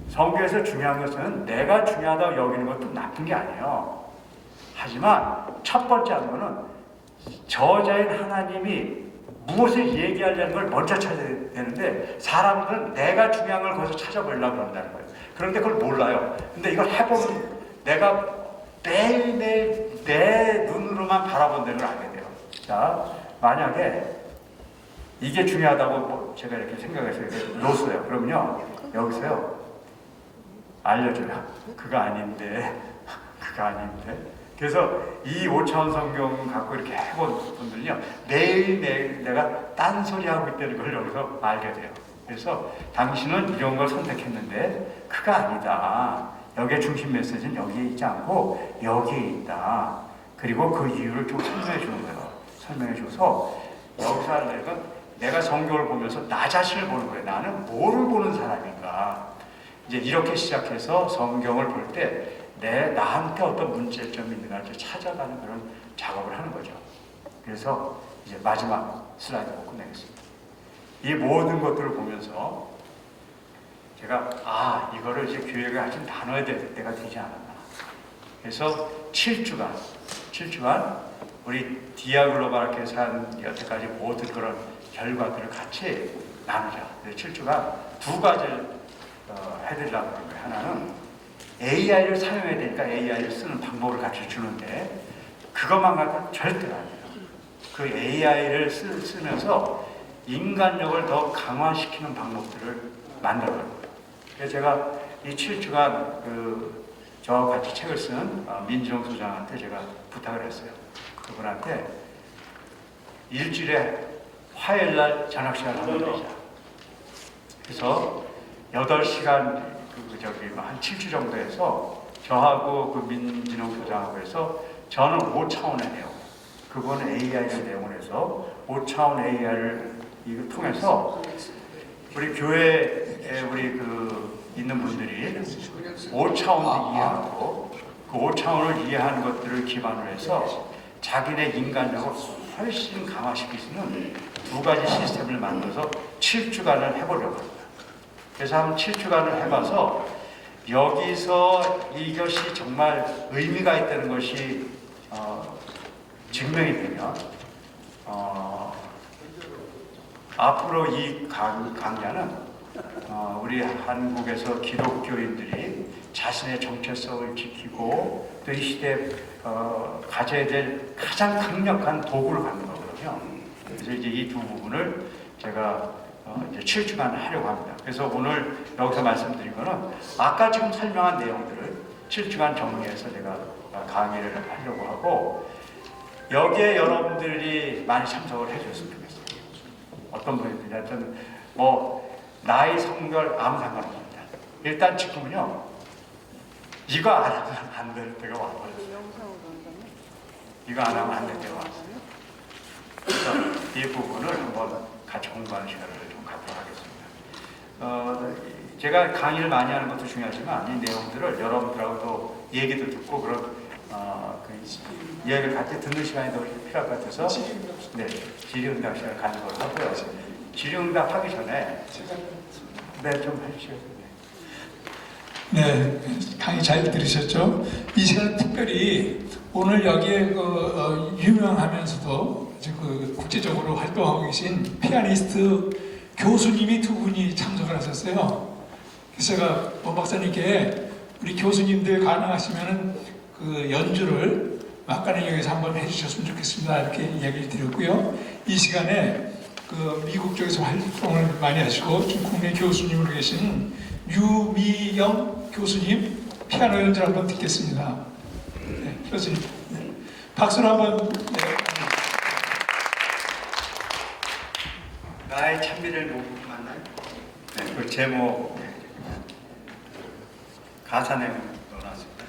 성경에서 중요한 것은 내가 중요하다고 여기는 것도 나쁜 게 아니에요. 하지만 첫 번째 하는 거는 저자인 하나님이 무엇을 얘기하려는 걸 먼저 찾아야 되는데, 사람들은 내가 중요한 걸 거기서 찾아보려고 그런다는 거예요. 그런데 그걸 몰라요. 근데 이걸 해보면 내가 매일매일 내 눈으로만 바라본 데를 알게 돼요. 자, 만약에 이게 중요하다고 제가 이렇게 생각해서 이렇게 놓았어요. 그러면요, 여기서요, 알려줘요. 그거 아닌데. 그래서 이 5차원 성경 갖고 이렇게 해본 분들은요, 매일매일 내가 딴소리하고 있다는 걸 여기서 알게 돼요. 그래서 당신은 이런 걸 선택했는데 그거 아니다. 여기에 중심 메시지는 여기에 있지 않고 여기에 있다. 그리고 그 이유를 좀 설명해 주는 거예요. 설명해 줘서 여기서 하는 건 내가 성경을 보면서 나 자신을 보는 거예요. 나는 뭐를 보는 사람인가. 이제 이렇게 시작해서 성경을 볼 때 나한테 어떤 문제점이 있는가를 찾아가는 그런 작업을 하는 거죠. 그래서 이제 마지막 슬라이드 보고 끝내겠습니다. 이 모든 것들을 보면서 제가 이거를 이제 교회가 좀 나눠야 될 때가 되지 않았나. 그래서 7주간 우리 디아글로벌학교에서 한 여태까지 모든 그런 결과들을 같이 나누자. 7주간 두 가지를 해드리려고 하는 거예요. 하나는 AI를 사용해야 되니까 AI를 쓰는 방법을 같이 주는데, 그것만 갖고는 절대 안 돼요. 그 AI를 쓰면서 인간력을 더 강화시키는 방법들을 만들어가는 거예요. 그래서 제가 이 7주간 저와 같이 책을 쓴 민지영 소장한테 제가 부탁을 했어요. 그분한테 일주일에 화요일날 저녁 시간을 한번 내자. 그래서 8시간 한 7주 정도 해서 저하고 그 민진홍 소장하고 해서 저는 5차원의 내용, 그거는 AI의 내용을 해서 5차원 AI를 통해서 우리 교회에 우리 있는 분들이 5차원을 이해하고 그 5차원을 이해하는 것들을 기반으로 해서 자기네 인간력을 훨씬 강화시킬 수 있는 2가지 시스템을 만들어서 7주간을 해보려고 합니다. 그래서 한 7주간을 해봐서 여기서 이것이 정말 의미가 있다는 것이 증명이 되면 앞으로 이 강좌는 우리 한국에서 기독교인들이 자신의 정체성을 지키고 또 이 시대에 가져야 될 가장 강력한 도구를 갖는 거거든요. 그래서 이제 이 두 부분을 제가 이제 7주간 하려고 합니다. 그래서 오늘 여기서 말씀드린 거는 아까 지금 설명한 내용들을 7주간 정리해서 제가 강의를 하려고 하고 여기에 여러분들이 많이 참석을 해주셨으면 좋겠어요. 어떤 분들이 하여튼 나이, 성별 아무 상관없습니다. 일단 지금은요 이거 안 하면 안 될 때가 와버렸어요. 이거 안 하면 안 될 때가 왔어요. 그래서 이 부분을 한번 같이 공부하는 시간을 좀 갖도록 하겠습니다. 제가 강의를 많이 하는 것도 중요하지만 이 내용들을 여러분들하고도 얘기도 듣고 그런 이야기를 같이 듣는 시간이 더 필요할 것 같아서 질의응답 시간을 갖는 걸로 하고요. 질의응답 하기 전에 좀 해주시겠어요? 네, 강의 잘 들으셨죠? 이 시간 특별히 오늘 여기에 유명하면서도 국제적으로 활동하고 계신 피아니스트 교수님이 2분이 참석을 하셨어요. 그래서 제가 원 박사님께 우리 교수님들 가능하시면은 연주를 막간의 역에서 한번 해주셨으면 좋겠습니다. 이렇게 이야기를 드렸고요. 이 시간에 미국 쪽에서 활동을 많이 하시고 지금 국내 교수님으로 계신 유미영 교수님 피아노 연주를 한번 듣겠습니다. 네, 교수님 박수로 한번. 나의 찬미를 녹음 맞나요? 네, 그 제목 가사 내용 넣어놨습니다.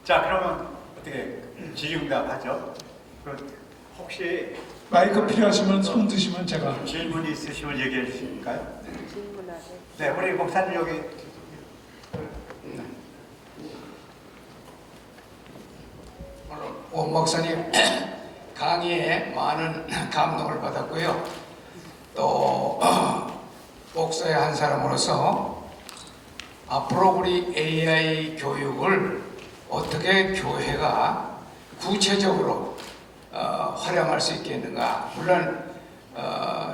자, 그러면 어떻게 질의응답하죠? 혹시 마이크 필요하시면 손 드시면 제가. 질문 있으시면 얘기해 주실까요? 네, 우리 목사님 여기. 오늘 원 목사님 강의에 많은 감동을 받았고요. 또 목사의 한 사람으로서 앞으로 우리 AI 교육을 어떻게 교회가 구체적으로 활용할 수 있겠는가. 물론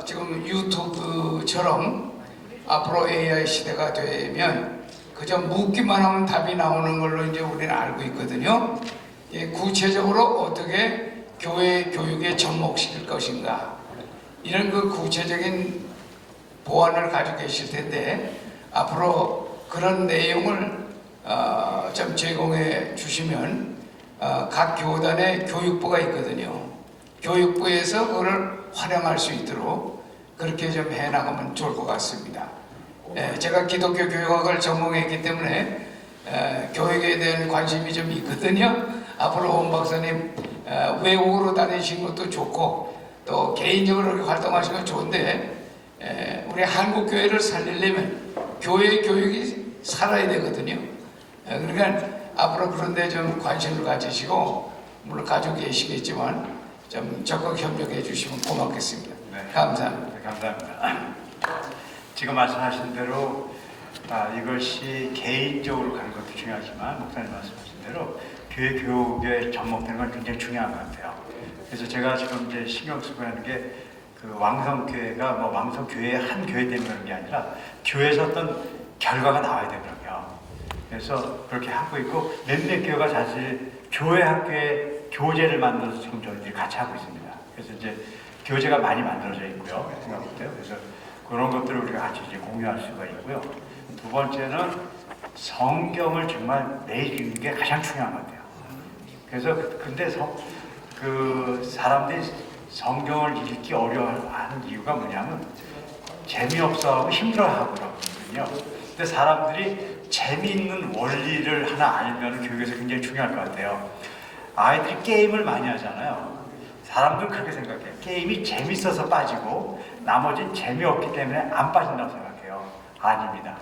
지금 유튜브처럼 앞으로 AI 시대가 되면 그저 묻기만 하면 답이 나오는 걸로 이제 우리는 알고 있거든요. 구체적으로 어떻게 교회 교육에 접목시킬 것인가, 이런 그 구체적인 보완을 가지고 계실 텐데 앞으로 그런 내용을 좀 제공해 주시면 각 교단에 교육부가 있거든요. 교육부에서 그걸 활용할 수 있도록 그렇게 좀 해나가면 좋을 것 같습니다. 제가 기독교 교육학을 전공했기 때문에 교육에 대한 관심이 좀 있거든요. 앞으로 원 박사님 외국으로 다니신 것도 좋고 또 개인적으로 그렇게 활동하시는 건 좋은데 우리 한국 교회를 살리려면 교회 교육이 살아야 되거든요. 그러니까 앞으로 그런데 좀 관심을 가지시고, 물론 가지고 계시겠지만 좀 적극 협력해 주시면 고맙겠습니다. 네. 감사합니다. 네, 감사합니다. 지금 말씀하신 대로 이것이 개인적으로 가는 것도 중요하지만 목사님 말씀하신 대로 교회 교육에 접목되는 건 굉장히 중요한 것 같아요. 그래서 제가 지금 이제 신경 쓰고 하는 게 그 왕성교회가 뭐 왕성교회의 한 교회 때문에 그런 게 아니라 교회에서 어떤 결과가 나와야 되거든요. 그래서 그렇게 하고 있고 몇몇 교회가 사실 교회 학교에 교재를 만들어서 지금 저희들이 같이 하고 있습니다. 그래서 이제 교재가 많이 만들어져 있고요. 생각보다요. 그래서 그런 것들을 우리가 같이 이제 공유할 수가 있고요. 두 번째는 성경을 정말 매일 읽는 게 가장 중요한 것 같아요. 그래서 근데 그 사람들이 성경을 읽기 어려워하는 이유가 뭐냐면 재미없어하고 힘들어하고 그러거든요. 근데 사람들이 재미있는 원리를 하나 알면 교육에서 굉장히 중요할 것 같아요. 아이들이 게임을 많이 하잖아요. 사람들은 그렇게 생각해요. 게임이 재밌어서 빠지고 나머지는 재미없기 때문에 안 빠진다고 생각해요. 아닙니다.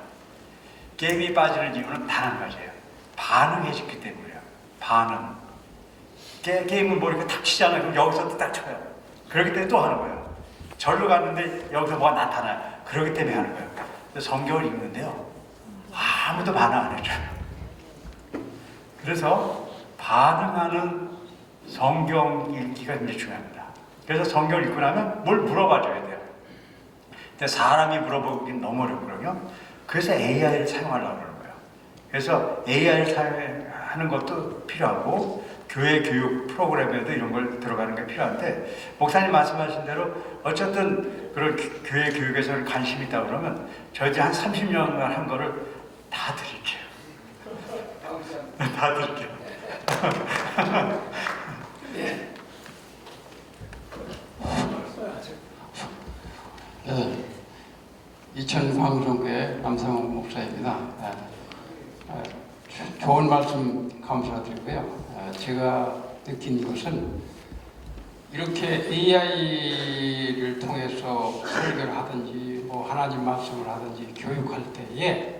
게임이 빠지는 이유는 단 한 가지예요. 반응해지기 때문이에요. 반응. 게임을 뭐 이렇게 탁 치잖아요. 그럼 여기서 또 딱 쳐요. 그렇기 때문에 또 하는 거예요. 절로 갔는데 여기서 뭐가 나타나요. 그렇기 때문에 하는 거예요. 성경을 읽는데요. 아무도 반응 안 해줘요. 그래서 반응하는 성경 읽기가 굉장히 중요합니다. 그래서 성경을 읽고 나면 뭘 물어봐줘야 돼요. 근데 사람이 물어보긴 너무 어렵거든요. 그래서 AI를 사용하려고 그러는 거예요. 그래서 AI를 사용하는 것도 필요하고 교회 교육 프로그램에도 이런 걸 들어가는 게 필요한데 목사님 말씀하신 대로 어쨌든 그런 교회 교육에서 관심이 있다 그러면 저희들이 한 30년간 한 거를 다 드릴게요. 다 드릴게요. 네. 이천 광종교회 남상훈 목사입니다. 좋은 말씀 감사드리고요. 제가 느낀 것은 이렇게 AI를 통해서 설교를 하든지 뭐 하나님 말씀을 하든지 교육할 때에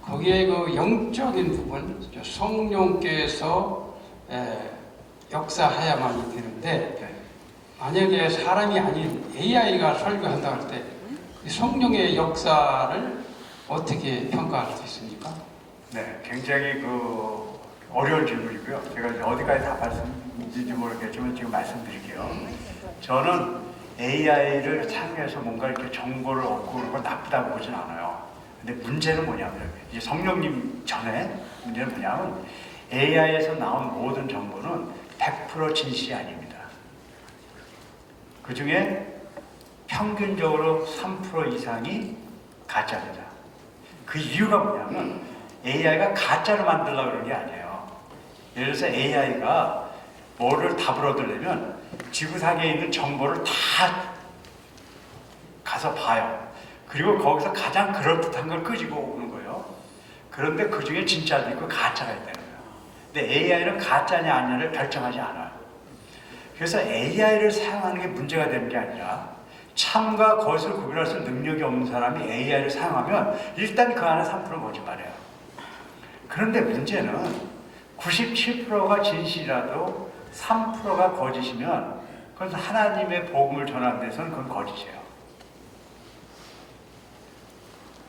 거기에 그 영적인 부분, 성령께서 역사해야만이 되는데 만약에 사람이 아닌 AI가 설교한다 할 때 성령의 역사를 어떻게 평가할 수 있습니까? 네, 굉장히 어려운 질문이고요. 제가 이제 어디까지 다 말씀드릴지 모르겠지만 지금 말씀드릴게요. 저는 AI를 사용해서 뭔가 이렇게 정보를 얻고 그런 건 나쁘다고 보진 않아요. 근데 문제는 뭐냐면 이제 성령님 전에 문제는 뭐냐면 AI에서 나온 모든 정보는 100% 진실이 아닙니다. 그 중에 평균적으로 3% 이상이 가짜입니다. 그 이유가 뭐냐면 AI가 가짜를 만들려고 그런 게 아니에요. 예를 들어서 AI가 뭐를 답을 얻으려면 지구상에 있는 정보를 다 가서 봐요. 그리고 거기서 가장 그럴듯한 걸 끄집어 오는 거예요. 그런데 그 중에 진짜도 있고 가짜가 있다는 거예요. 근데 AI는 가짜냐 아니냐를 결정하지 않아요. 그래서 AI를 사용하는 게 문제가 되는 게 아니라 참과 거짓을 구별할 수 있는 능력이 없는 사람이 AI를 사용하면 일단 그 안에 3%는 거짓말이에요. 그런데 문제는 97%가 진실이라도 3%가 거짓이면 그건 하나님의 복음을 전하는 데서는 그건 거짓이에요.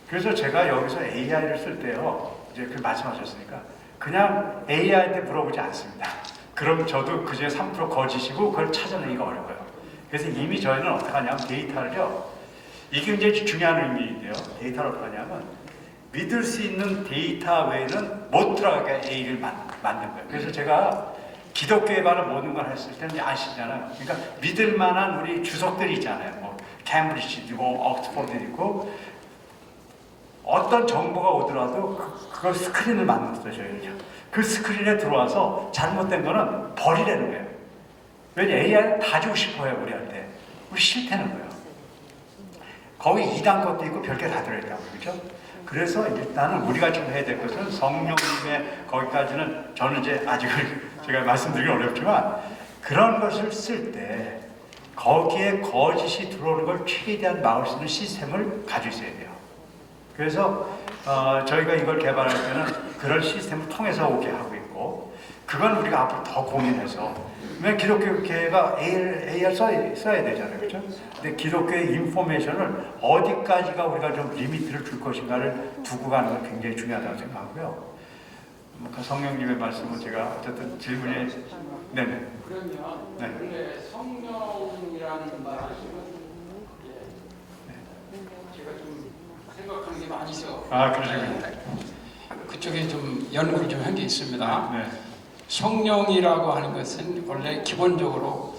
그래서 제가 여기서 AI를 쓸 때요, 이제 그 말씀하셨으니까 그냥 AI한테 물어보지 않습니다. 그럼 저도 그 중에 3% 거짓이고 그걸 찾아내기가 어려워요. 그래서 이미 저희는 어떻게 하냐면 데이터를요, 이게 굉장히 중요한 의미인데요. 데이터를 어떻게 하냐면 믿을 수 있는 데이터 외에는 못 들어가게 A를 만든 거예요. 그래서 제가 기독교에 관한 모든 걸 했을 때는 아시잖아요. 그러니까 믿을 만한 우리 주석들이 있잖아요. 뭐 캠브리지도 있고 옥스퍼드도 있고 어떤 정보가 오더라도 그걸 스크린을 만들었어요. 저희는요. 그 스크린에 들어와서 잘못된 거는 버리라는 거예요. 왜냐 AI는 다 주고 싶어요. 우리한테. 우리 싫다는 거예요. 거기 2단 것도 있고 별게 다 들어있다고 그렇죠? 그래서 일단은 우리가 지금 해야 될 것은 성령님의 거기까지는 저는 이제 아직은 제가 말씀드리기 어렵지만 그런 것을 쓸 때 거기에 거짓이 들어오는 걸 최대한 막을 수 있는 시스템을 가지고 있어야 돼요. 그래서 저희가 이걸 개발할 때는 그런 시스템을 통해서 오게 하고 있고 그건 우리가 앞으로 더 고민해서 왜 기독교계가 AR 써야 되잖아요. 그렇죠? 근데 기독교의 인포메이션을 어디까지가 우리가 좀 리미트를 줄 것인가를 두고 가는 건 굉장히 중요하다고 생각하고요. 그 성령님의 말씀은 제가 어쨌든 질문에 네네. 그러면 네. 원래 성령이라는 말씀은 제가 좀 생각하는 게 많이 있어. 아 그러시군요. 그쪽에 좀 연구를 좀 한 게 있습니다. 네. 성령이라고 하는 것은 원래 기본적으로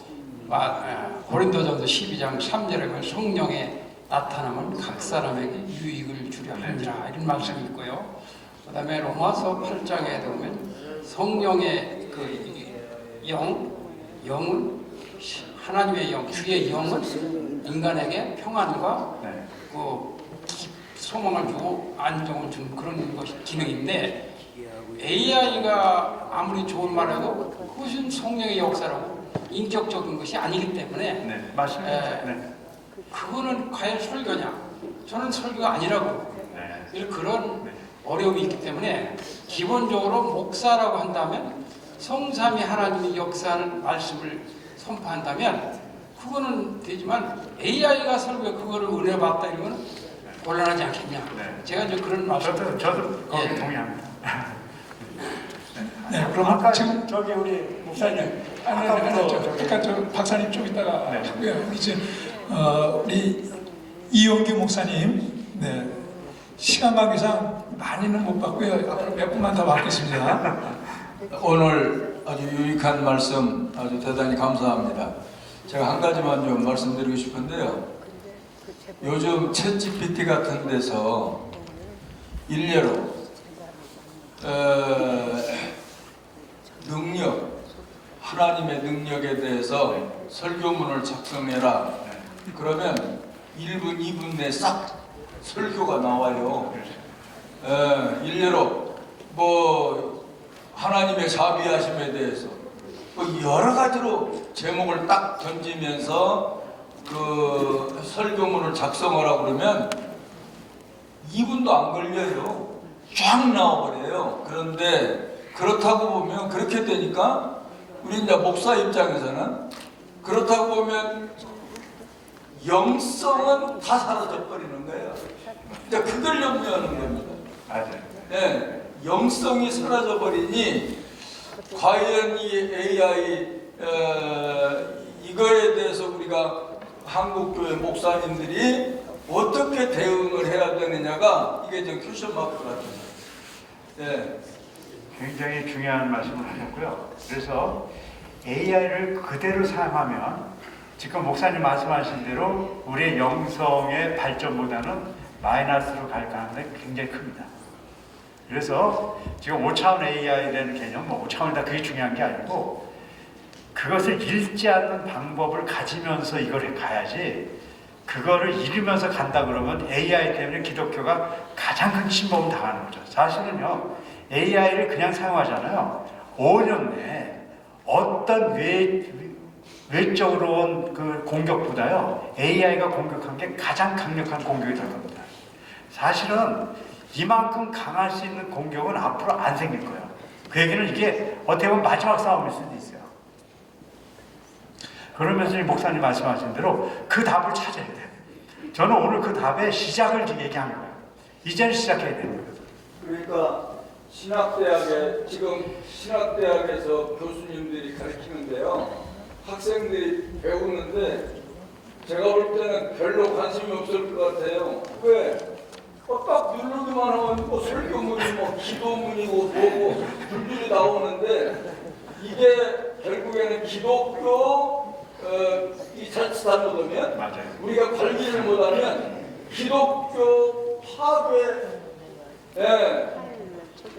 고린도전서 12장 3절에 보면 성령의 나타남은 각 사람에게 유익을 주려 하니라 이런 말씀이 있고요. 그 다음에 로마서 8장에 보면 성령의 그 영은 하나님의 영, 주의 영은 인간에게 평안과 네. 그 소망을 주고 안정을 주는 그런 것이 기능인데 AI가 아무리 좋은 말해도 그것은 성령의 역사라고 인격적인 것이 아니기 때문에 네. 맞습니다. 네. 그거는 과연 설교냐? 저는 설교가 아니라고 네. 그런 어려움이 있기 때문에 기본적으로 목사라고 한다면 성삼위 하나님의 역사를 말씀을 선포한다면 그거는 되지만 AI가 설교 그거를 은혜 받다 이러면 곤란하지 않겠냐? 네. 제가 이제 그런 말씀. 저도 거기 예. 동의합니다. 네, 그럼 아까 지금 저기 우리 목사님 아까 저 박사님 좀 이따가 네. 하고요. 우리 이제 우리 이용규 목사님, 네, 시간 관계상 많이는 못 받고요. 앞으로 몇 분만 더 받겠습니다. 오늘 아주 유익한 말씀 아주 대단히 감사합니다. 제가 한 가지만 좀 말씀드리고 싶은데요. 요즘 챗GPT 같은 데서 일례로 능력, 하나님의 능력에 대해서 설교문을 작성해라. 그러면 1분, 2분 내에 싹 설교가 나와요. 일례로 뭐 하나님의 자비하심에 대해서 뭐 여러 가지로 제목을 딱 던지면서 그 설교문을 작성하라고 그러면 2분도 안 걸려요. 쫙 나와버려요. 그런데 그렇다고 보면 그렇게 되니까 우리 이제 목사 입장에서는 그렇다고 보면 영성은 다 사라져 버리는 거예요. 이제 그걸 염려하는 겁니다. 맞아요. 네, 영성이 사라져 버리니 과연 이 AI 이거에 대해서 우리가 한국교회 목사님들이 어떻게 대응을 해야 되느냐가 이게 좀 큐션 마크 같은. 네. 굉장히 중요한 말씀을 하셨고요. 그래서 AI를 그대로 사용하면 지금 목사님 말씀하신 대로 우리의 영성의 발전보다는 마이너스로 갈 가능성이 굉장히 큽니다. 그래서 지금 5차원 AI라는 개념, 뭐 5차원이다 그게 중요한 게 아니고 그것을 읽지 않는 방법을 가지면서 이걸 가야지 그거를 읽으면서 간다 그러면 AI 때문에 기독교가 가장 큰 침범을 당하는 거죠. 사실은요, AI를 그냥 사용하잖아요. 5년 내에 어떤 외적으로 온 그 공격보다요, AI가 공격한 게 가장 강력한 공격이 될 겁니다. 사실은 이만큼 강할 수 있는 공격은 앞으로 안 생길 거예요. 그 얘기는 이게 어떻게 보면 마지막 싸움일 수도 있어요. 그러면서 이 목사님 말씀하신 대로 그 답을 찾아야 돼요. 저는 오늘 그 답의 시작을 얘기한 거예요. 이제는 시작해야 됩니다. 그러니까 신학대학에 지금 신학대학에서 교수님들이 가르치는데요. 학생들이 배우는데 제가 볼 때는 별로 관심이 없을 것 같아요. 왜? 딱 누르기만 하면 뭐 설교문이 뭐 기도문이고 뭐고 줄줄이 나오는데 이게 결국에는 기독교 이 자칫 못하면 맞아요. 우리가 관리를 못하면 기독교 파괴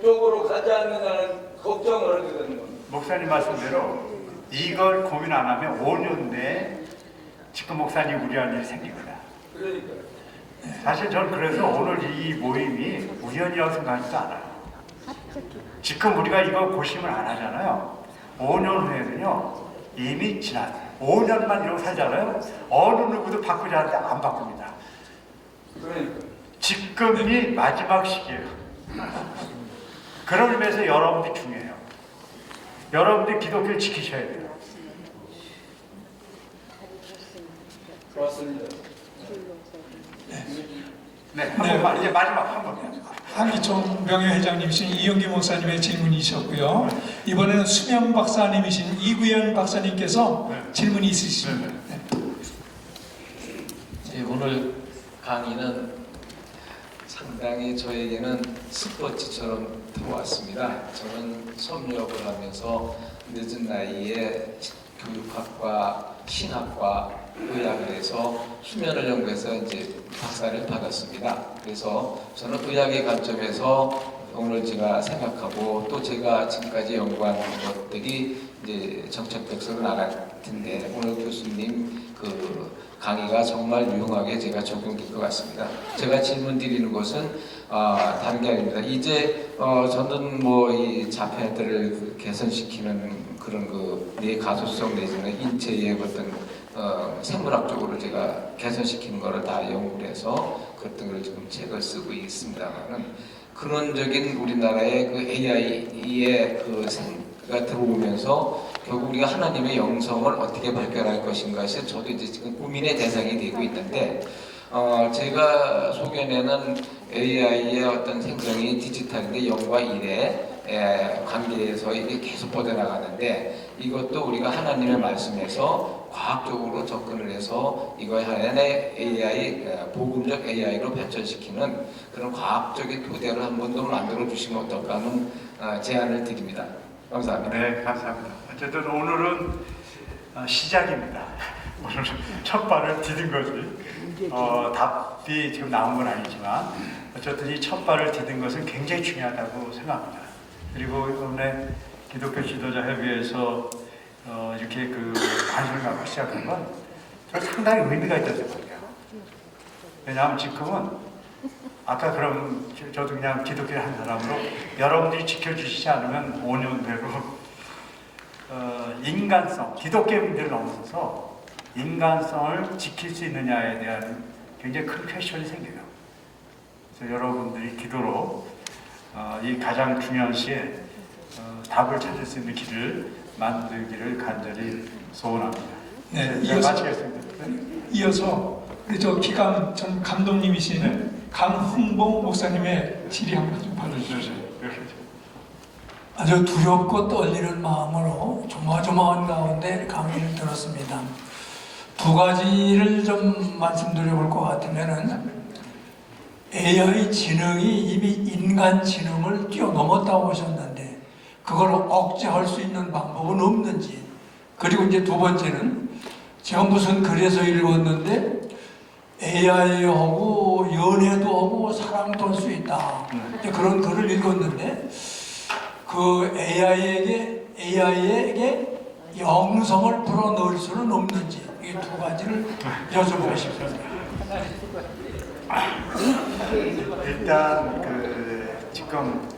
쪽으로 가지 않느냐는 걱정을 하게 되는 겁니다. 목사님 말씀대로 이걸 고민 안 하면 5년 내에 지금 목사님 우려한 일이 생깁니다. 그러니까 사실 저는 그래서 오늘 이 모임이 우연이라고 생각하지도 않아요. 지금 우리가 이거 고심을 안 하잖아요. 5년 후에는요, 이미 지났어요. 5년만 이러고 살잖아요. 어느 누구도 바꾸지 않는데 안 바꿉니다. 그러니까 지금이 마지막 시기예요. 그런 의미에서 여러분들이 중요해요. 여러분들이 기독교를 지키셔야 돼요. 맞습니다. 네, 한 번만, 이제 마지막 한 번만. 한기총 명예회장님이신 이영기 목사님의 질문이셨고요. 이번에는 수명 박사님이신 이구현 박사님께서 네. 질문이 있으십니다. 네. 네, 오늘 강의는 상당히 저에게는 스포츠처럼 들어왔습니다. 저는 섬유학을 하면서 늦은 나이에 교육학과, 신학과, 의학을 해서 수면을 연구해서 이제 박사를 받았습니다. 그래서 저는 의학의 관점에서 오늘 제가 생각하고 또 제가 지금까지 연구한 것들이 이제 정책백서로 나갔는데 오늘 교수님 그 강의가 정말 유용하게 제가 적용될 것 같습니다. 제가 질문 드리는 것은 다른 게 아닙니다. 이제 저는 뭐 이 자폐들을 개선시키는 그런 그 뇌 가소성 내지는 인체의 어떤 생물학적으로 제가 개선시키는 거를 다 연구를 해서 그런 걸 지금 책을 쓰고 있습니다만은 근원적인 우리나라의 그 AI의 그 생가 들어오면서 결국 우리가 하나님의 영성을 어떻게 발견할 것인가에 저도 이제 지금 고민의 대상이 되고 있는데 제가 소견에는 AI의 어떤 생성이 디지털인데 0과 1의 관계에서 이게 계속 뻗어나가는데 이것도 우리가 하나님의 말씀에서 과학적으로 접근을 해서 이거 하나의 AI, 복음적 AI로 발전시키는 그런 과학적인 토대를 한 번 더 만들어 주시면 어떨까 하는 제안을 드립니다. 감사합니다. 네, 감사합니다. 어쨌든 오늘은 시작입니다. 오늘은 첫 발을 디딘 거지. 답이 지금 나온 건 아니지만 어쨌든 이 첫 발을 디딘 것은 굉장히 중요하다고 생각합니다. 그리고 이번에 기독교 지도자 협의회에서 이렇게 그 관심을 갖고 시작한 건 상당히 의미가 있다고 생각해요. 왜냐하면 지금은 아까 그럼 저도 그냥 기독교를 한 사람으로 여러분들이 지켜주시지 않으면 5년 되고 인간성, 기독교의 문제를 넘어서서 인간성을 지킬 수 있느냐에 대한 굉장히 큰 퀘스천이 생겨요. 그래서 여러분들이 기도로 이 가장 중요한 시에 답을 찾을 수 있는 길을 만들기를 간절히 소원합니다. 네, 마치겠습니다. 이어서 우리 저 기감 전 감독님이신 네. 강흥봉 목사님의 질의 한번 좀 받아주세요. 아주 두렵고 떨리는 마음으로 조마조마한 가운데 강의를 들었습니다. 두 가지를 좀 말씀드려 볼 것 같으면은 AI 지능이 이미 인간 지능을 뛰어넘었다고 하셨는데 그걸 억제할 수 있는 방법은 없는지, 그리고 이제 두 번째는 제가 무슨 글에서 읽었는데 AI하고 연애도 하고 사랑도 할 수 있다, 그런 글을 읽었는데 그 AI에게 영성을 불어넣을 수는 없는지, 이 두 가지를 여쭤보고 싶습니다. 일단 지금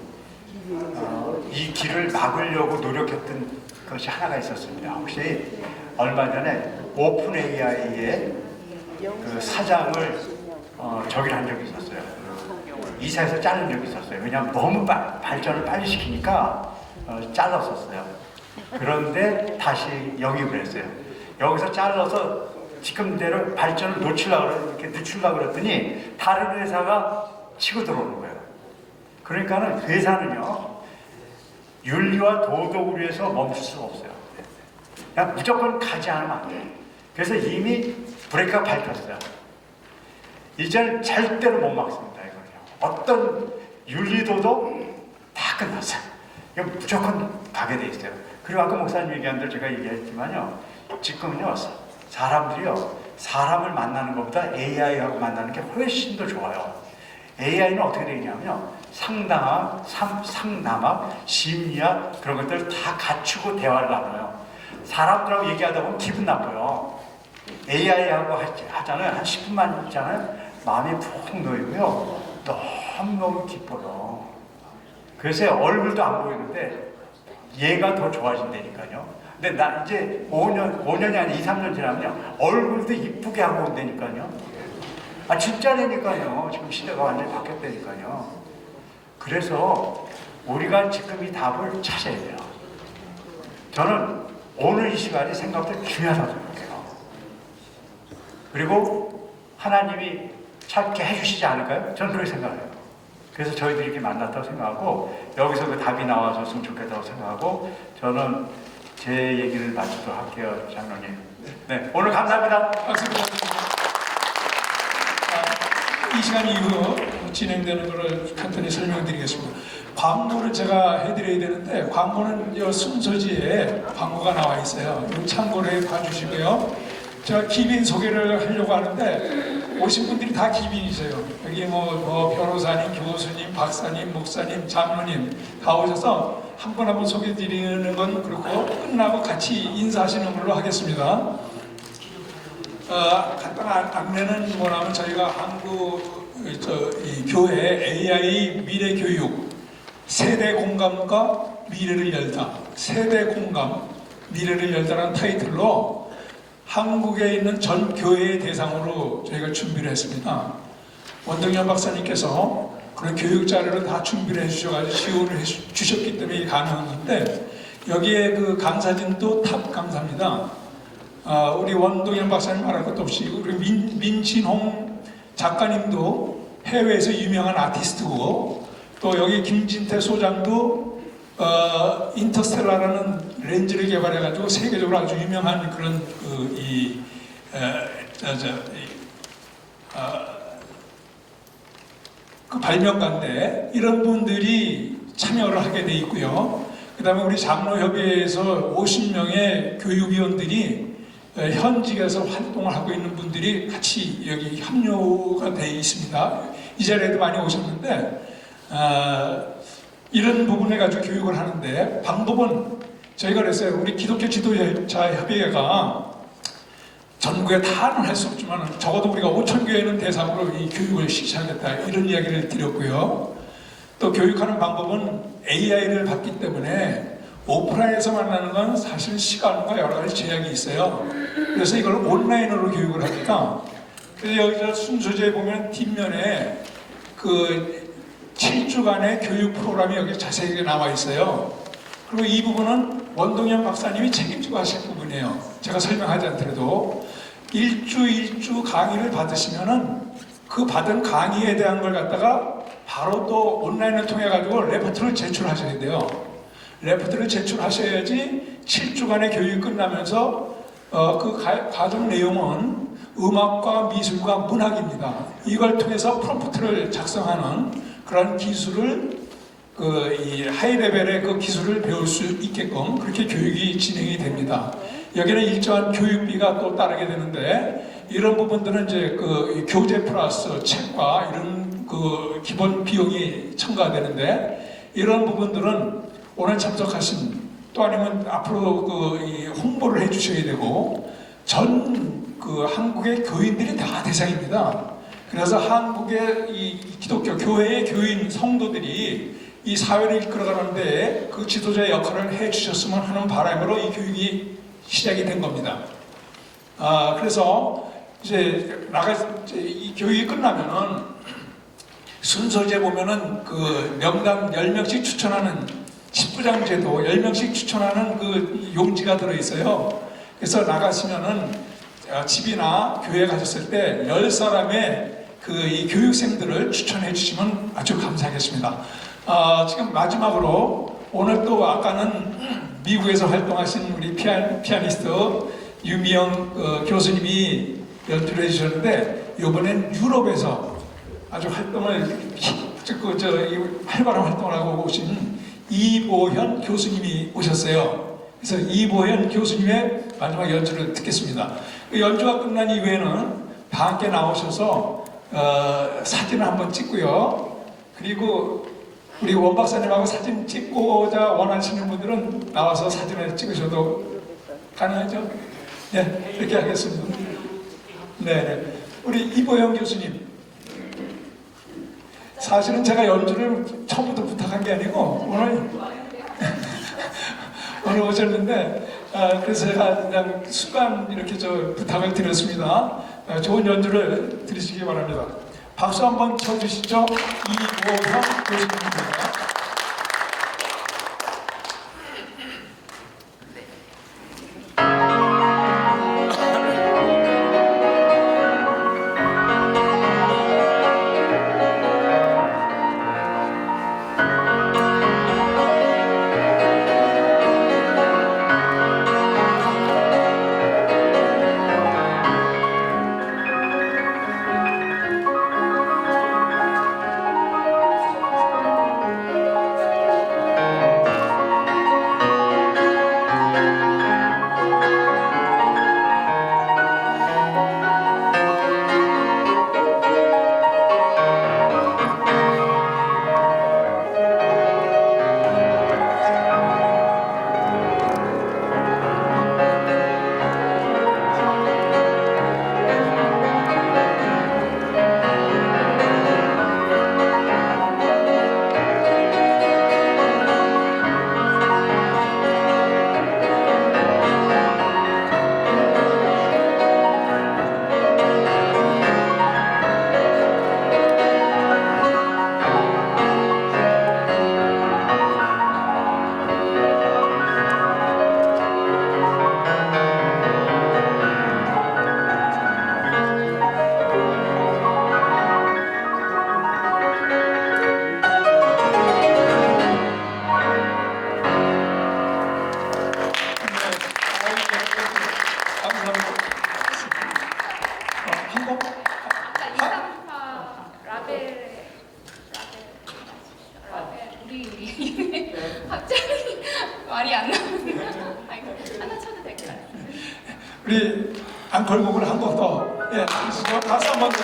이 길을 막으려고 노력했던 것이 하나가 있었습니다. 혹시 얼마 전에 오픈 AI의 그 사장을 저기를 한 적이 있었어요. 이사에서 자른 적이 있었어요. 왜냐하면 너무 발전을 빨리 시키니까 잘랐었어요. 그런데 다시 영입을 했어요. 여기서 잘라서 지금대로 발전을 이렇게 늦추려고 그랬더니 다른 회사가 치고 들어오는 거예요. 그러니까는 회사는요, 윤리와 도덕을 위해서 멈출 수가 없어요. 그냥 무조건 가지 않으면 안 돼요. 그래서 이미 브레이크가 밟혔어요. 이제는 절대로 못 막습니다. 이거는요. 어떤 윤리 도덕 다 끝났어요. 이거 무조건 가게 돼 있어요. 그리고 아까 목사님 얘기한 대로 제가 얘기했지만요, 지금은요, 사람들이요, 사람을 만나는 것보다 AI하고 만나는 게 훨씬 더 좋아요. AI는 어떻게 되냐면요, 상담학, 심리학 그런 것들 다 갖추고 대화를 나눠요. 사람들하고 얘기하다 보면 기분 나빠요. AI하고 하잖아요. 한 10분만 있잖아요. 마음이 푹 놓이고요. 너무너무 기뻐요. 그래서 얼굴도 안 보이는데 얘가 더 좋아진다니까요. 근데 나 이제 5년이 아니라 2, 3년 지나면요, 얼굴도 이쁘게 하고 온다니까요. 아, 진짜라니까요. 지금 시대가 완전히 바뀌었다니까요. 그래서 우리가 지금 이 답을 찾아야 돼요. 저는 오늘 이 시간이 생각보다 중요하다고 생각해요. 그리고 하나님이 찾게 해주시지 않을까요? 저는 그렇게 생각해요. 그래서 저희들이 이렇게 만났다고 생각하고, 여기서 그 답이 나와줬으면 좋겠다고 생각하고, 저는 제 얘기를 마치도록 할게요, 장로님. 네, 오늘 감사합니다. 박수 부탁드립니다. 이 시간 이후 진행되는 것을 간단히 설명드리겠습니다. 광고를 제가 해드려야 되는데, 광고는 이 순서지에 광고가 나와 있어요. 참고로 해 봐주시고요. 제가 기빈 소개를 하려고 하는데, 오신 분들이 다 기빈이세요. 여기 뭐 변호사님, 교수님, 박사님, 목사님, 장로님 다 오셔서 한 분 한 분 소개드리는 건 그렇고, 끝나고 같이 인사하시는 걸로 하겠습니다. 간단한 안내는 뭐냐면, 저희가 한국 이 교회 AI 미래 교육 세대 공감과 미래를 열다, 세대 공감 미래를 열다라는 타이틀로 한국에 있는 전 교회의 대상으로 저희가 준비를 했습니다. 원동현 박사님께서 그런 교육 자료를 다 준비를 해주셔가지고 지원을 해주셨기 때문에 이게 가능한 건데, 여기에 그 강사진도 탑 강사입니다. 우리 원동현 박사님 말할 것도 없이, 우리 민진홍 작가님도 해외에서 유명한 아티스트고, 또 여기 김진태 소장도 인터스텔라라는 렌즈를 개발해가지고 세계적으로 아주 유명한 그런 그 발명가인데, 이런 분들이 참여를 하게 돼 있고요. 그 다음에 우리 장로협의회에서 50명의 교육위원들이 현직에서 활동을 하고 있는 분들이 같이 여기 합류가 되어 있습니다. 이 자리에도 많이 오셨는데, 이런 부분에 가지고 교육을 하는데, 방법은 저희가 그랬어요. 우리 기독교 지도자 협의회가 전국에 다는 할 수 없지만 적어도 우리가 5,000교회는 대상으로 이 교육을 실시하겠다, 이런 이야기를 드렸고요. 또 교육하는 방법은 AI를 받기 때문에 오프라인에서 만나는 건 사실 시간과 여러 가지 제약이 있어요. 그래서 이걸 온라인으로 교육을 합니다. 그래서 여기서 순서지에 보면 뒷면에 그 7주간의 교육 프로그램이 여기 자세하게 나와 있어요. 그리고 이 부분은 원동현 박사님이 책임지고 하실 부분이에요. 제가 설명하지 않더라도 일주 강의를 받으시면은 그 받은 강의에 대한 걸 갖다가 바로 또 온라인을 통해 가지고 레포트를 제출하셔야 돼요. 레포트를 제출하셔야지 7주간의 교육이 끝나면서 그 과정 내용은 음악과 미술과 문학입니다. 이걸 통해서 프롬프트를 작성하는 그런 기술을 이 하이 레벨의 그 기술을 배울 수 있게끔 그렇게 교육이 진행이 됩니다. 여기는 일정한 교육비가 또 따르게 되는데, 이런 부분들은 이제 그 교재 플러스 책과 이런 그 기본 비용이 첨가되는데, 이런 부분들은 오늘 참석하신, 또 아니면 앞으로 이 홍보를 해주셔야 되고, 전 그 한국의 교인들이 다 대상입니다. 그래서 한국의 이 기독교 교회의 교인 성도들이 이 사회를 이끌어가는데 그 지도자의 역할을 해주셨으면 하는 바람으로 이 교육이 시작이 된 겁니다. 그래서 이제 이 교육이 끝나면은 순서제 보면은 그 명당 10명씩 추천하는 10부장 제도 10명씩 추천하는 그 용지가 들어있어요. 그래서 나가시면은 집이나 교회 가셨을 때 10사람의 이 교육생들을 추천해 주시면 아주 감사하겠습니다. 지금 마지막으로 오늘 또 아까는 미국에서 활동하신 우리 피아니스트 유미영 교수님이 연주를 해주셨는데 이번엔 유럽에서 아주 활동을 활발한 활동을 하고 오신 이보현 교수님이 오셨어요. 그래서 이보현 교수님의 마지막 연주를 듣겠습니다. 그 연주가 끝난 이후에는 다 함께 나오셔서 사진을 한번 찍고요. 그리고 우리 원 박사님하고 사진 찍고자 원하시는 분들은 나와서 사진을 찍으셔도 가능하죠? 네, 이렇게 하겠습니다. 네, 우리 이보영 교수님. 사실은 제가 연주를 처음부터 부탁한 게 아니고 오늘 오셨는데 그래서 제가 그냥 순간 이렇게 부탁을 드렸습니다. 좋은 연주를 들으시기 바랍니다. 박수 한번 쳐주시죠. 이보영 교수님입니다. 말이 안 나오네요. 하나 쳐도 될까요? 우리 앙콜곡을 한 곡 더 하시죠. 박수 한번 더.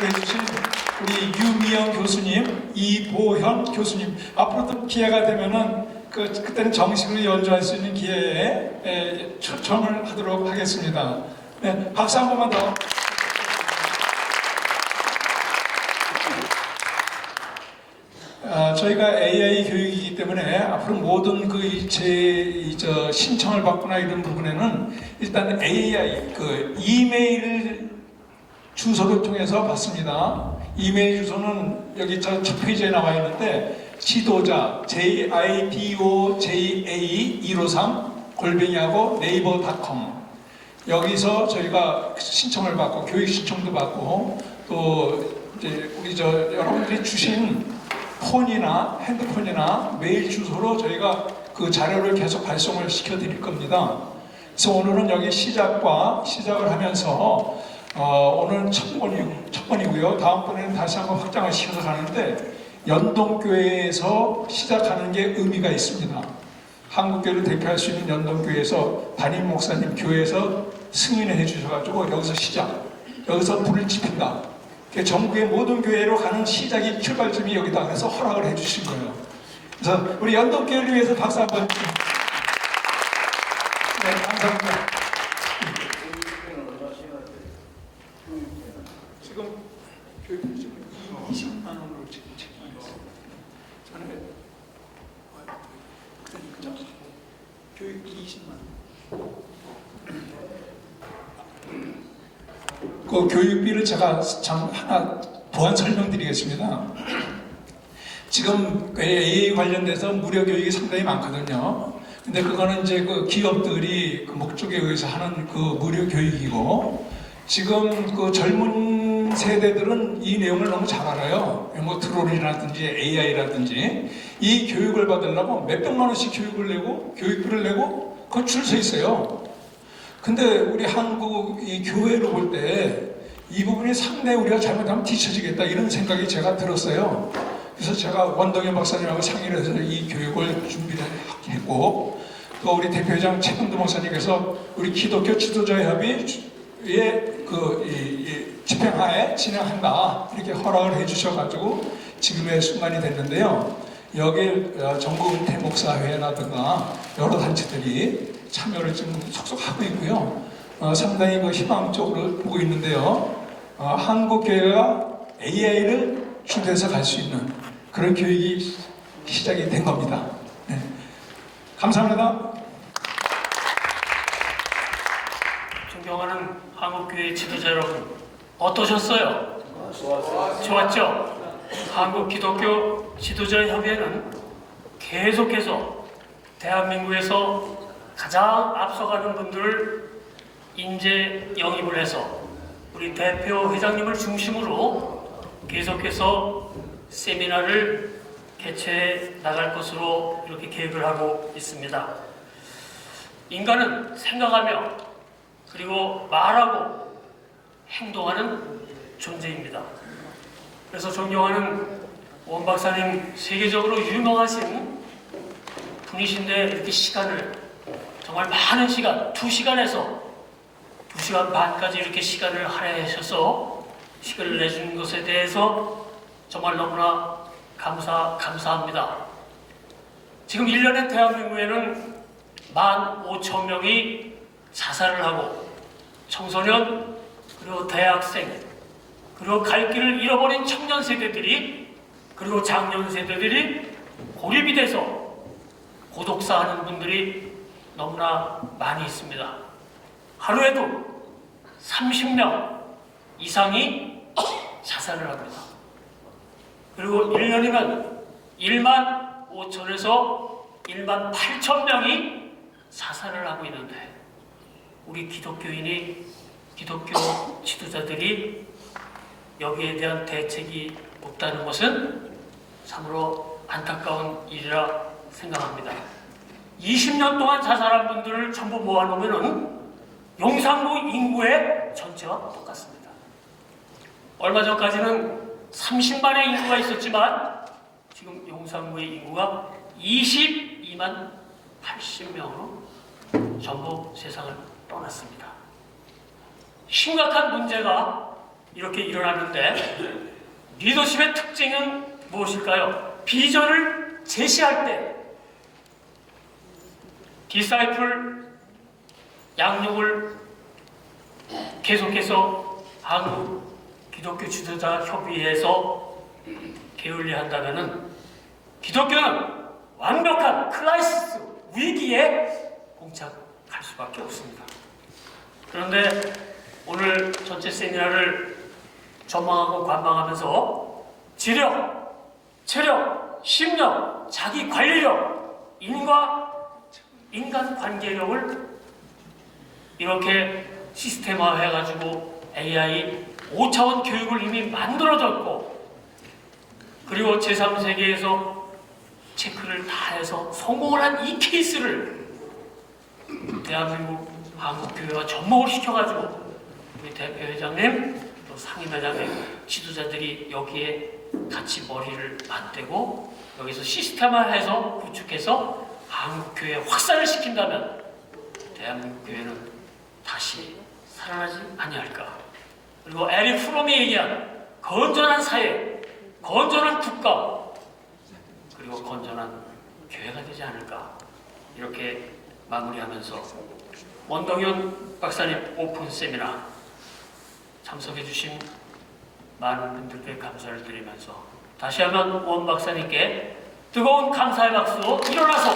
참석해 주신 우리 유미영 교수님, 이보현 교수님, 앞으로도 기회가 되면은 그때는 정식으로 연주할 수 있는 기회에 초청을 하도록 하겠습니다. 네, 박수 한 번만 더. 저희가 AI 교육이기 때문에 앞으로 모든 신청을 받거나 이런 부분에는 일단 AI 이메일 주소를 통해서 받습니다. 이메일 주소는 여기 첫 페이지에 나와 있는데 지도자 jidoja253 네이버닷컴 여기서 저희가 신청을 받고 교육 신청도 받고 또 이제 우리 여러분들이 주신 폰이나 핸드폰이나 메일 주소로 저희가 그 자료를 계속 발송을 시켜드릴 겁니다. 그래서 오늘은 여기 시작을 하면서 오늘은 첫 번이고요. 다음번에는 다시 한번 확장을 시켜서 가는데 연동교회에서 시작하는 게 의미가 있습니다. 한국교회를 대표할 수 있는 연동교회에서 담임 목사님 교회에서 승인해 주셔가지고 여기서 여기서 불을 지핀다. 전국의 모든 교회로 가는 시작이 출발점이 여기다. 그래서 허락을 해주신 거예요. 그래서 우리 연동교회를 위해서 박수 한번. 네, 감사합니다. 지금 교육비 지금 20만 원으로 지금 책정했어요. 저는 그죠? 교육비 20만 원. 그 교육비를 제가 하나 보완 설명드리겠습니다. 지금 AA 관련돼서 무료 교육이 상당히 많거든요. 근데 그거는 이제 그 기업들이 그 목적에 의해서 하는 그 무료 교육이고, 지금 그 젊은 세대들은 이 내용을 너무 잘 알아요. 뭐 드론이라든지 AI라든지 이 교육을 받으려고 몇백만 원씩 교육비를 내고 그건 줄 서 있어요. 근데 우리 한국 이 교회로 볼 때 이 부분이 상당히 우리가 잘못하면 뒤처지겠다 이런 생각이 제가 들었어요. 그래서 제가 원동현 박사님하고 상의를 해서 이 교육을 준비를 했고, 또 우리 대표장 최동도 목사님께서 우리 기독교 지도자 협의의 집행하에 진행한다 이렇게 허락을 해주셔가지고 지금의 순간이 됐는데요. 여기 전국은퇴 목사회라든가 여러 단체들이 참여를 지금 속속하고 있고요. 상당히 희망적으로 보고 있는데요. 한국교회가 AI를 주도해서 갈 수 있는 그런 교육이 시작이 된 겁니다. 네. 감사합니다. 존경하는 한국교회 지도자 여러분, 어떠셨어요? 좋았죠? 한국 기독교 지도자 협의회는 계속해서 대한민국에서 가장 앞서가는 분들을 인재 영입을 해서 우리 대표 회장님을 중심으로 계속해서 세미나를 개최해 나갈 것으로 이렇게 계획을 하고 있습니다. 인간은 생각하며 그리고 말하고 행동하는 존재입니다. 그래서 존경하는 원 박사님, 세계적으로 유명하신 분이신데 이렇게 시간을 정말 많은 시간, 2시간에서 2시간 반까지 이렇게 시간을 할애하셔서 시간을 내주는 것에 대해서 정말 너무나 감사합니다. 지금 1년에 대한민국에는 15,000명이 자살을 하고 청소년 그리고 대학생 그리고 갈 길을 잃어버린 청년 세대들이 그리고 장년 세대들이 고립이 돼서 고독사하는 분들이 너무나 많이 있습니다. 하루에도 30명 이상이 자살을 합니다. 그리고 1년이면 15,000에서 18,000명이 자살을 하고 있는데 우리 기독교인이 기독교 지도자들이 여기에 대한 대책이 없다는 것은 참으로 안타까운 일이라 생각합니다. 20년 동안 자살한 분들을 전부 모아놓으면 용산구 인구의 전체와 똑같습니다. 얼마 전까지는 30만의 인구가 있었지만 지금 용산구의 인구가 22만 80명으로 전부 세상을 떠났습니다. 심각한 문제가 이렇게 일어났는데 리더십의 특징은 무엇일까요? 비전을 제시할 때 디사이플 양육을 계속해서 한국 기독교 지도자 협의회에서 게을리한다면은 기독교는 완벽한 크라이시스 위기에 봉착할 수밖에 없습니다. 그런데 오늘 전체 세미나를 전망하고 관망하면서 지력, 체력, 심력, 자기 관리력, 인간 관계력을 이렇게 시스템화해가지고 AI 5차원 교육을 이미 만들어졌고, 그리고 제3세계에서 체크를 다 해서 성공을 한 이 케이스를 대한민국 한국교회가 접목을 시켜가지고 우리 대표회장님 또 상임회장님 지도자들이 여기에 같이 머리를 맞대고 여기서 시스템화해서 구축해서 한국교회 확산을 시킨다면 대한민국 교회는 다시 살아나지 아니할까. 그리고 에릭 프롬이 얘기한 건전한 사회, 건전한 국가, 그리고 건전한 교회가 되지 않을까. 이렇게 마무리하면서 원동현 박사님 오픈 세미나 참석해 주신 많은 분들께 감사를 드리면서 다시 한번 원 박사님께 뜨거운 감사의 박수 일어나서